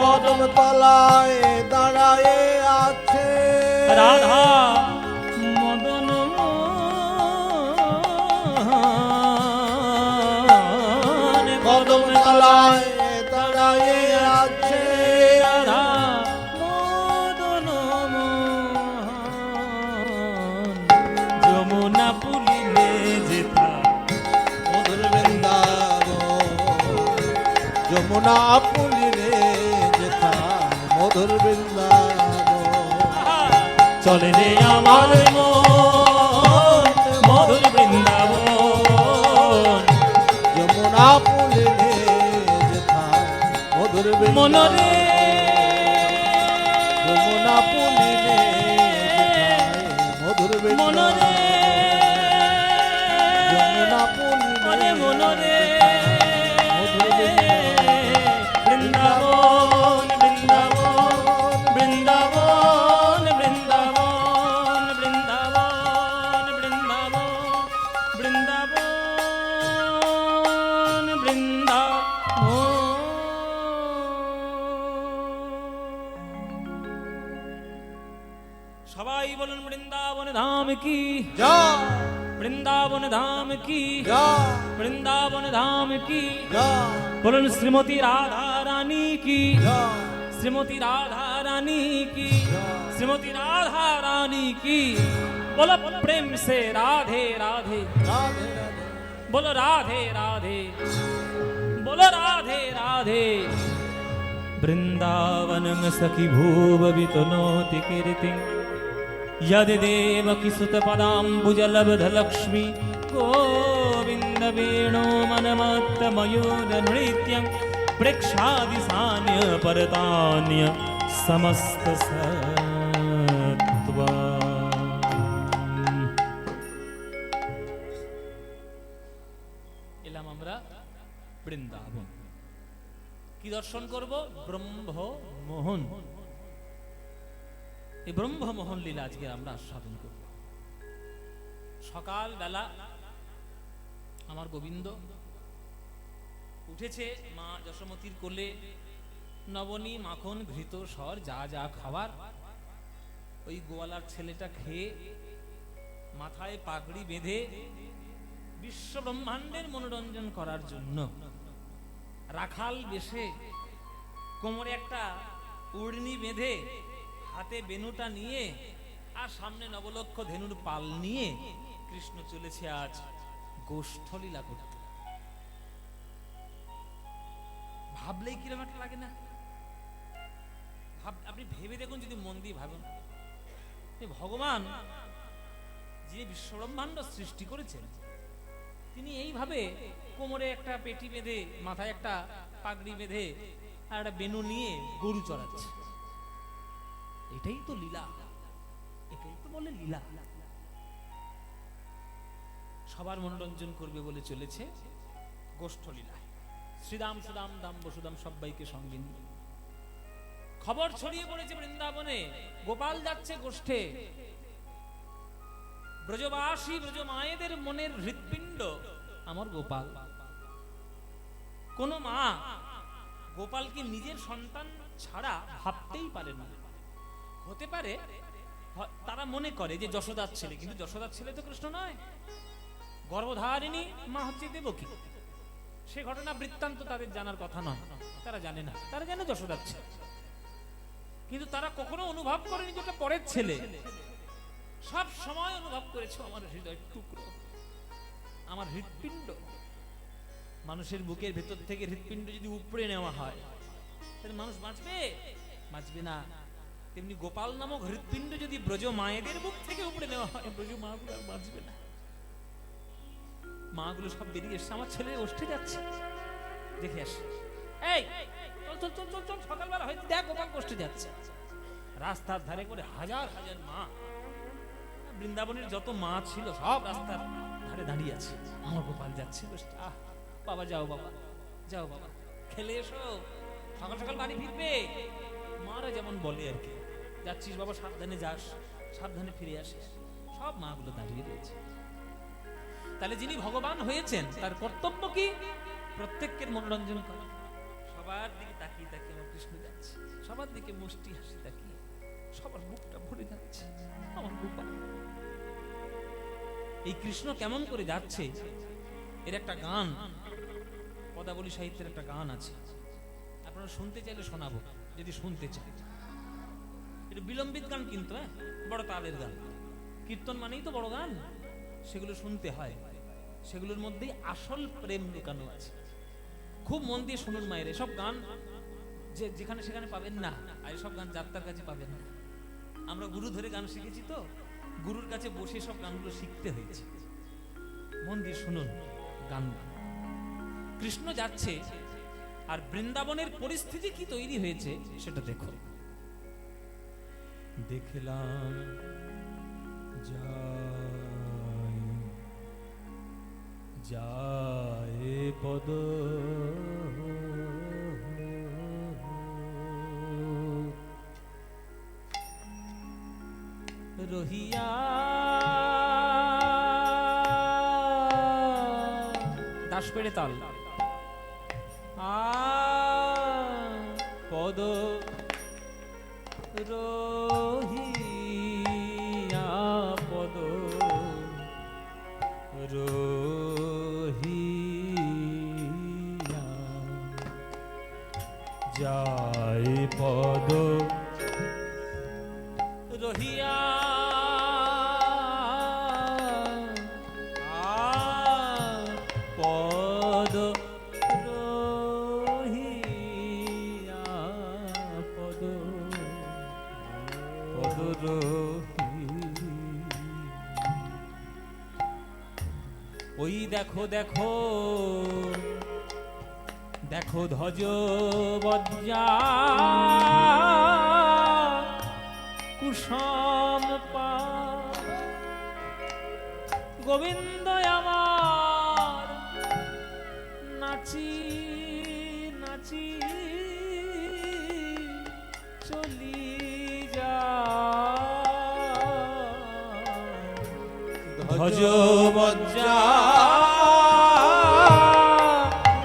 কদম তলায় দাঁড়ায়ে আছে। রাধা মদন কদম তলায় দাঁড়ায়ে আছে, রাধা মদন যমুনা পুলিলে যেথা মধুর বৃন্দাবন, যমুনা পুলিরে যেথা মধুর বৃন্দাবন। চলে রে আমার মন মধুর বৃন্দাবন, যমুনা পুলিরে যেথা মধুর বৃন্দাবন। মনরে যমুনা পুলিরে যেথা মধুর বৃন্দাবন। মনরে যমুনা পুলিরে মনরে মধুর বৃন্দাবন বৃন্দাবন বৃন্দাবন বৃন্দাবন বৃন্দাবন বৃন্দাবন বৃন্দাবন বৃন্দাবন। সবাই বলুন বৃন্দাবন ধাম কি জয়, বৃন্দাবন ধাম কি জয়, বৃন্দাবন ধাম কি। জয়, বলুন শ্রীমতী রাধা রানী কি, জয়, শ্রীমতী রাধা রানী কি, শ্রীমতী রাধা রানী কি। बोलो प्रेम से राधे राधे, রাধে রাধে। बोलो राधे राधे, बोलो राधे राधे। वृंदावनं सखी भूववितनोति कीर्तिं यदि देवकी सुतपदाम्बुजलब्धलक्ष्मी गोविन्द वेणो मनमत्तमयूरनृत्यं प्रेक्षादिसान्य परतान्य समस्त सत्त्वा। এলাম আমরা বৃন্দাবন, কি দর্শন করব? ব্রহ্মমোহন। এই ব্রহ্মমোহন লীলা আজকে আমরা আস্বাদন করব। সকাল বেলা আমার গোবিন্দ উঠেছে মা যশোমতীর কোলে, নবনী মাখন ঘৃত সর যা যা খাবার ওই গোয়ালার ছেলেটা খেয়ে মাথায় পাগড়ি বেঁধে বিশ্ব ব্রহ্মাণ্ডের মনোরঞ্জন করার জন্য রাখাল বেশে কোমরে একটা উড়নি বেঁধে হাতে বেনুটা নিয়ে আর সামনে নবলক্ষ ধেনুর পাল নিয়ে কৃষ্ণ চলেছে আজ গোষ্ঠলীলা করতে। ভাবলেই কিরকম একটা লাগে না? আপনি ভেবে দেখুন, যদি মন দিয়ে ভাবেন, ভগবান যিনি বিশ্বব্রহ্মাণ্ড সৃষ্টি করেছেন তিনি এইভাবে কোমরে একটা পেটি বেঁধে মাথায় একটা পাগড়ি বেঁধে আর একটা বেনু নিয়ে গরু চড়াচ্ছে। এটাই তো লীলা, এটাই তো বলে লীলা। সবার মনোরঞ্জন করবে বলে চলেছে গোষ্ঠ লীলায়। শ্রীদাম সুদাম দাম বসুদাম সবাইকে সঙ্গে নিয়ে খবর ছড়িয়ে পড়েছে বৃন্দাবনে, গোপাল যাচ্ছে গোষ্ঠে। ব্রজবাসী ব্রজ মায়েদের মনের হৃৎপিণ্ড আমার গোপাল। কোন মা গোপালকে নিজের সন্তান ছাড়া ভাবতেই পারে না। হতে পারে তারা মনে করে যে যশোদার ছেলে, কিন্তু যশোদার ছেলে তো কৃষ্ণ নয়। গর্ভধারিণী মা হচ্ছে দেবকী। সে ঘটনা বৃত্তান্ত তাদের জানার কথা নয়, তারা জানে না, তারা জানে যশোদার ছেলে, কিন্তু তারা কখনো অনুভব করেনি যেটা পরের ছেলে। সব সময় অনুভব করেছে আমার হৃদয় টুকরো, আমার হৃৎপিণ্ড। মানুষের বুকের ভেতর থেকে হৃৎপিণ্ড যদি উপড়ে নেওয়া হয় তাহলে মানুষ বাঁচবে? বাঁচবে না। তেমনি গোপাল নামক হৃৎপিণ্ড যদি ব্রজ মায়েদের বুক থেকে উপড়ে নেওয়া হয়, ব্রজ মাগুলো আর বাঁচবে না। মাগুলো সব বেরিয়ে এসছে, আমার ছেলে ওষ্ঠে যাচ্ছে, দেখে আসে, এই চল চল চল চল চল, সকালবেলা হয়তো দেখ গোপাল কষ্টে যাচ্ছে। রাস্তার ধারে করে হাজার হাজার মা, বৃন্দাবনের যত মা ছিল সব রাস্তার ধারে দাঁড়িয়ে আছে, আমার গোপাল যাচ্ছে কষ্টে। আহ বাবা, যাও বাবা, যাও বাবা, খেলে এসো, সকাল সকাল বাড়ি ফিরবে। মারা যেমন বলে আর কি, যাচ্ছিস বাবা, সাবধানে যাস, সাবধানে ফিরে আসিস। সব মাগুলো দাঁড়িয়ে রয়েছে। তাহলে যিনি ভগবান হয়েছেন তার কর্তব্য কি? প্রত্যেকের মনোরঞ্জন করা। সবার দিকে তাকিয়ে তাকিয়ে আমার কৃষ্ণ যাচ্ছে, সবার দিকে মুষ্টি হাসি তাকিয়ে সবার বুকটা ভরে যাচ্ছে আমার গোপাল। এই কৃষ্ণ কেমন করে যাচ্ছে এর একটা গান, পদাবলী সাহিত্যের একটা গান আছে, আপনারা শুনতে চাইলে শোনাবো যদি শুনতে চান। এটা বিলম্বিত গান কিন্তু, বড় তালের গান। কীর্তন মানেই তো বড় গান, সেগুলো শুনতে হয়, সেগুলোর মধ্যেই আসল প্রেম লুকানো আছে। খুব মন দিয়ে শুনুন মায়ের, এসব গান যে যেখানে সেখানে পাবেন না, আর এসব গান যাত্রার কাছে পাবেন না। আমরা গুরু ধরে গান শিখেছি তো, গুরুর কাছে বসে সব গানগুলো শিখতে হয়েছে। মন দিয়ে শুনুন গান। কৃষ্ণ যাচ্ছে আর বৃন্দাবনের পরিস্থিতি কি তৈরি হয়েছে সেটা দেখো। দেখলাম যায় পদ রহিয়া, দাস পেড়ে তাল, পদ রহিয়া, পদ রহিয়া, যায় পদ রহিয়া, পদ রহিয়া, পদ পদ ওই দেখো দেখো দেখো ধ্বজ বজ্জা কুসুম পা, গোবিন্দ আমার নাচি নাচি চলি যা, ধ্বজ বজ্জা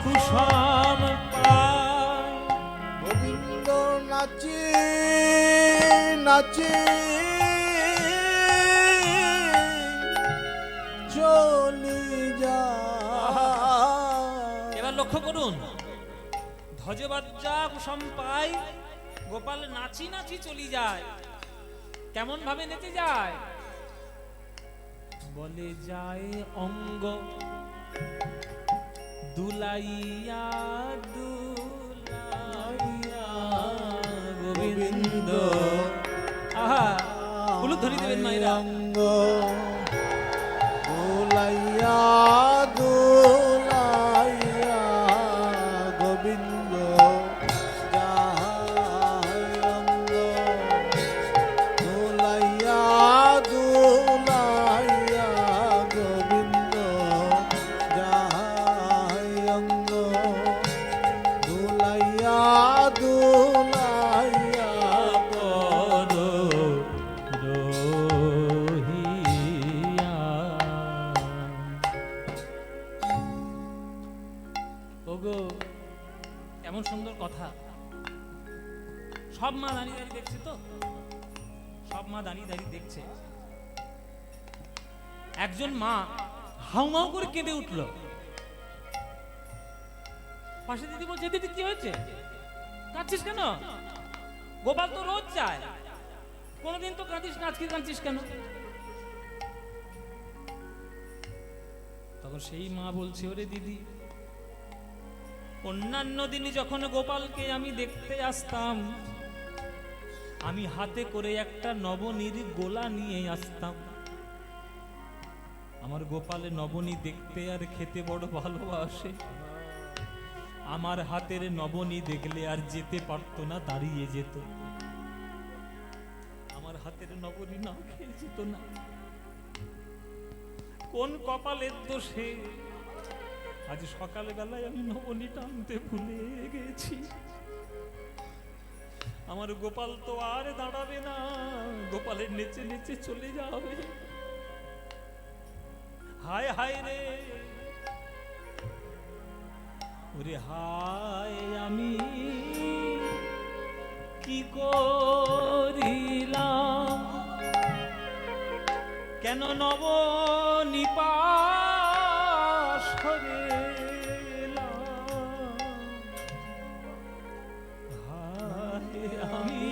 কুসুম পা, গোবিন্দ নাচি নাচি চলি যা। এবার লক্ষ্য করুন, ধ্বজবাজ্জা কুসুম পাই, গোপাল নাচি নাচি চলি যায়। কেমন ভাবে নেচে যায়? বলে যায় অঙ্গ দুলাইয়া দুলাইয়া গোবিন্দ। আহা, হলুদ ধরি দেবেন মায়েরা। অঙ্গ দুলাইয়া দুলাইয়া গোবিন্দ যায় অঙ্গ দুলাইয়া দুলাইয়া গোবিন্দ যায় অঙ্গ দুলাইয়া দুলাইয়া পদ রহিয়া। ওগো, এমন সুন্দর কথা। সব মা দাঁড়িয়ে দাঁড়িয়ে দেখছে তো, সব মা দাঁড়িয়ে দাঁড়িয়ে দেখছে। একজন মা হাউমাউ করে কেঁদে উঠল। পাশে দিদি বলছে, দিদি কি হয়েছে, কাঁদছিস কেন? গোপাল তো রোজ যায়, কোনোদিন তো কাঁদিস না, আজকে কাঁদছিস কেন? তখন সেই মা বলছে, ওরে দিদি, অন্যান্য দিনে যখন গোপালকে আমি দেখতে আসতাম, আমি হাতে করে একটা নবনীর গোলা নিয়ে আসতাম। আমার গোপালে নবনী দেখতে আর খেতে বড় ভালোবাসে। আমার হাতের নবনী দেখলে আর যেতে পারতো না, দাঁড়িয়ে যেত। আমার হাতের নবনী না খেয়ে যেত না। কোন কপালের দোষে আজ সকাল বেলায় আমি নবনীটা আনতে ভুলে গেছি। আমার গোপাল তো আর দাঁড়াবে না, গোপালের নেচে নেচে চলে যাবে। হায় হায় রে, ওরে হায়, আমি কি করিলাম, কেন নবনীপাশরে আমি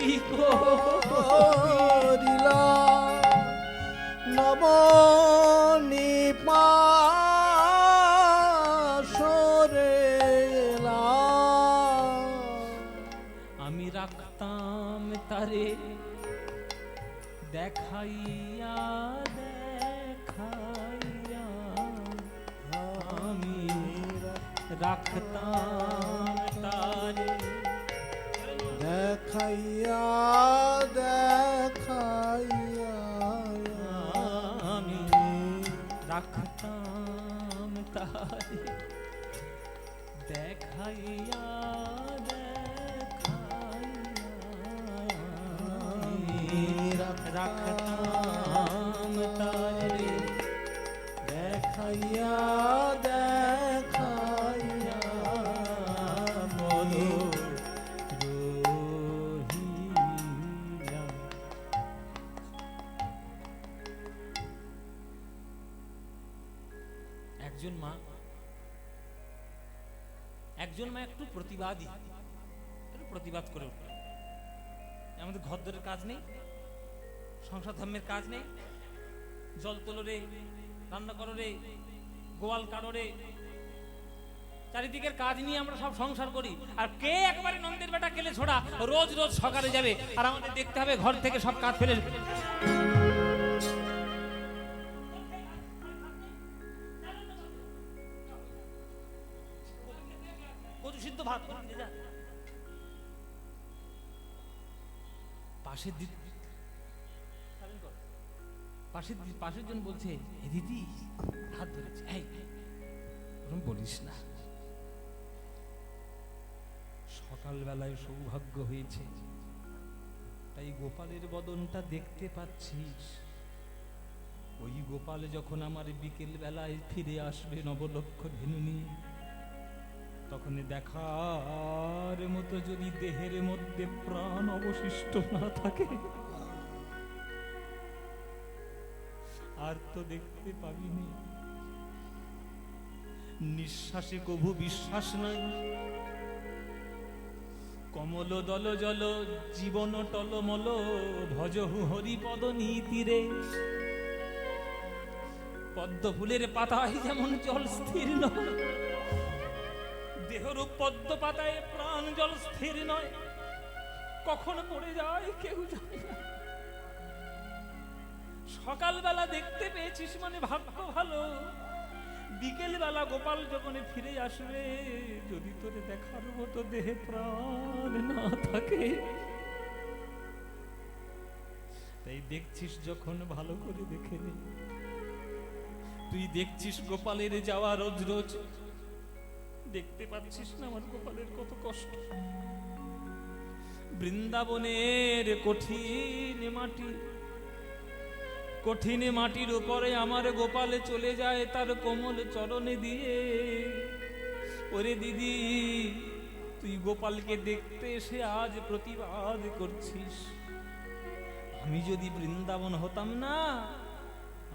কি করিলাম, নবনীপাশরে আমি রাখতাম তারে দেখাইয়া দেখাইয়া, আমি রাখতাম তারে দেখাইয়া দেখাইয়া, আমি রাখতাম তারে দেখাইয়া রাখতাম তারে দেখাইয়া দেখাইয়া, বলো রহিলা। একজন মা একটু প্রতিবাদী, একটু প্রতিবাদ করে উঠল। আমাদের ঘর দরের কাজ নেই, সংসার ধর্মের কাজ নেই, জল তোলো রে, রান্না করো রে, গোয়াল কাটো রে, চারিদিকের কাজ নিয়ে আমরা সব সংসার করি। আর কে একবারে নন্দের বেটা কেলে ছোড়া রোজ রোজ সকালে যাবে, আর আমাদের দেখতে হবে ঘর থেকে সব কাজ ফেলে কচু সিদ্ধ ভাত পাশের দিদি, পাশের জন বলছে, এ দিদি হাত ধরেছে, এই ওরকম বলিস না। সকালবেলায় সৌভাগ্য হয়েছে, তাই গোপালের বদনটা দেখতে পাচ্ছিস। ওই গোপাল যখন আমার বিকেল বেলায় ফিরে আসবে নবলক্ষ ধেনু নিয়ে, তখন দেখার মতো যদি দেহের মধ্যে প্রাণ অবশিষ্ট না থাকে, আর তো দেখতে পাবিনি। নিঃশ্বাসে কভু বিশ্বাস নাই, কমল দল জল জীবন টলমল, ভজহু হরিপদ নীতিরে। পদ্ম ফুলের পাতায় যেমন জল স্থির নয়, দেহরূপ পদ্ম পাতায় প্রাণ জল স্থির নয়, কখন পড়ে যায় কেউ জানে না। সকালবেলা দেখতে পেয়েছিস মানে ভাগ্য ভালো, বিকেল বেলা গোপাল যখন ফিরে আসবে, যদি তোরে দেখার মতো দেহে প্রাণ না থাকে, তাই দেখছিস যখন ভালো করে দেখে নে। তুই দেখছিস গোপালের যাওয়া রোজ রোজ, দেখতে পাচ্ছিস না আমার গোপালের কত কষ্ট। বৃন্দাবনের কঠিন মাটির উপরে আমার গোপালে চলে যায় তার কোমল চরণে দিয়ে। ওরে দিদি, তুই গোপালকে দেখতে এসে আজ প্রতিবাদ করছিস। আমি যদি বৃন্দাবন হতাম না,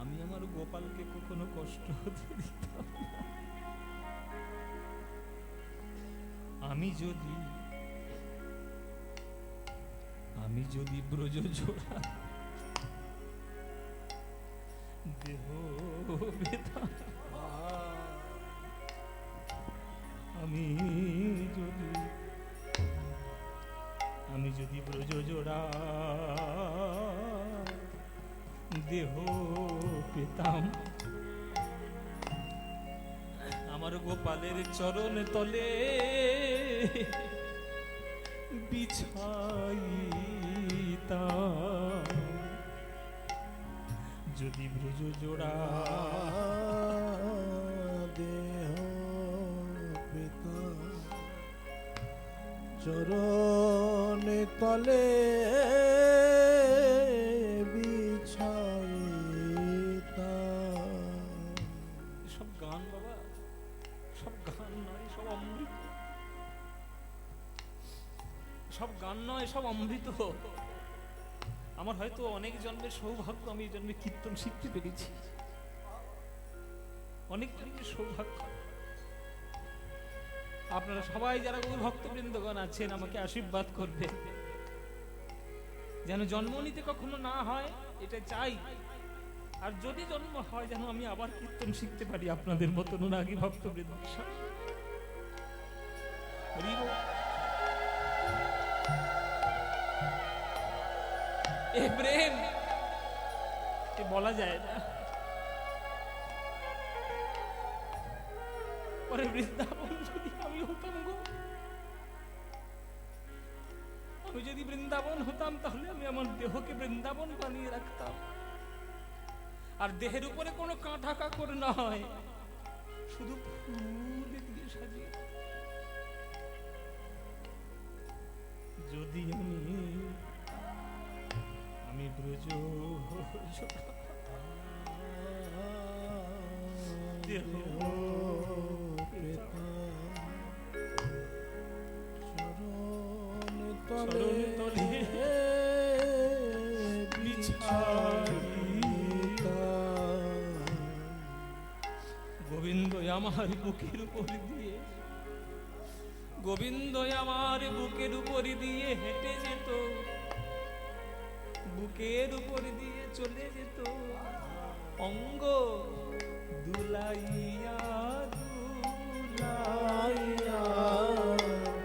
আমি আমার গোপালকে কখনো কষ্ট হতে দিতাম না। আমি যদি ব্রজ জোড়া দেহ পেতাম, আমি যদি ব্রজ জোড়া দেহ পেতাম, আমার গোপালের চরণ তলে বিছাইতাম। যদি ব্রজ জোড়া দেহ পেতাম, চরণে তলে বিছাইতাম। সব গান বাবা, সব গান নয়, সব অমৃত। সব গান নয়, সব অমৃত। আমার হয়তো অনেক জন্মের সৌভাগ্য, আমি এই জন্মে কীর্তন শিখতে পেরেছি, অনেক জন্মের সৌভাগ্য। আপনারা সবাই যারা গৌর ভক্তবৃন্দগণ আছেন আমাকে আশীর্বাদ করবেন, যেন জন্ম নিতে কখনো না হয়, এটা চাই। আর যদি জন্ম হয় যেন আমি আবার কীর্তন শিখতে পারি আপনাদের মতন অনুরাগী ভক্তবৃন্দ। এ প্রেম এ বলা যায় না। পরে বৃন্দাবন যদি আমি হতাম গো, আমি যদি বৃন্দাবন হতাম তাহলে আমি আমার দেহকে বৃন্দাবন বানিয়ে রাখতাম। আর দেহের উপরে কোনো কাঁটা কাকড় নয়, শুধু ফুল দিয়ে সাজিয়ে। যদি আমি ব্রজ দেহ তলে গোবিন্দ আমার বুকের উপর দিয়ে, গোবিন্দ আমার বুকের উপর দিয়ে হেঁটে যেত, বুকের উপর দিয়ে চলে যেত, অঙ্গ দুলাইয়া দুলাইয়া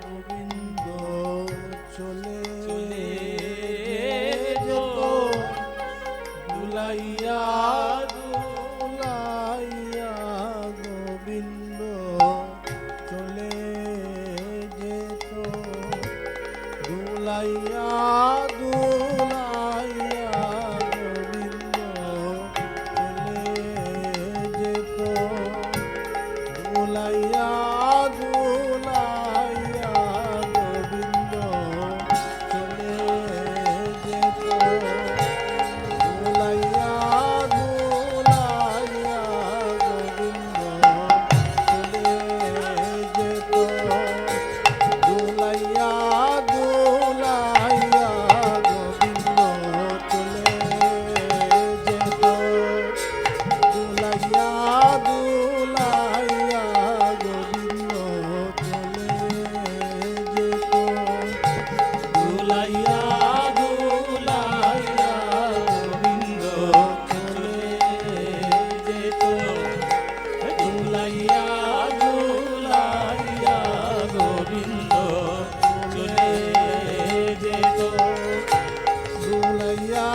গোবিন্দ চলে চলে যেত, দুলাইয়া দুলাইয়া গোবিন্দ চলে যেত, দুলাইয়া দুলাইয়া গোবিন্দ চলে যেত, দুলাইয়া দুলাইয়া গোবিন্দ চলে যেত, দুলাইয়া দুলাইয়া গোবিন্দ চলে যেত, দুলাইয়া দুলাইয়া গোবিন্দ চলে যেত, দুলাইয়া দুলাইয়া গোবিন্দ চলে যেত, দুলাইয়া দুলাইয়া গোবিন্দ চলে যেত, দুলাইয়া দুলাইয়া গোবিন্দ চলে যেত, দুলাইয়া দুলাইয়া গোবিন্দ চলে যেত, দুলাইয়া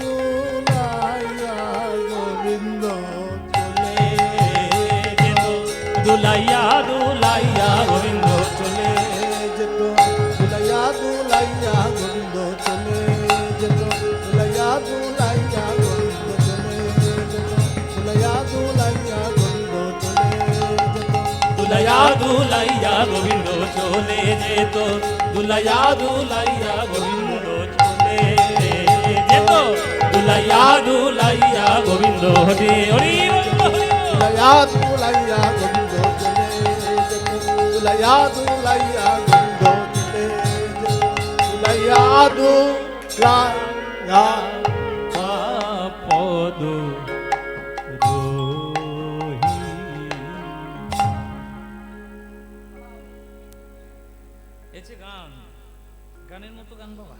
দুলাইয়া গোবিন্দ চলে যেত, দুলাইয়া দুলাইয়া গোবিন্দ চলে যেত, দুলাইয়া দুলাইয়া গোবিন্দ চলে যেত, দুলাইয়া দুলাইয়া গোবিন্দ চলে যেত, দুলাইয়া দুলাইয়া গোবিন্দ চলে যেত, দুলাইয়া দুলাইয়া গোবিন্দ চলে যেত, দুলাইয়া দুলাইয়া গোবিন্দ হরে হরি দুলাইয়া দুলাইয়া গোবিন্দ চলে যেত, দুলাইয়া দুলাইয়া গোবিন্দ চলে যেত, দুলাইয়া দুলাইয়া পদ এছে গান, গানের মতো গান বাবা।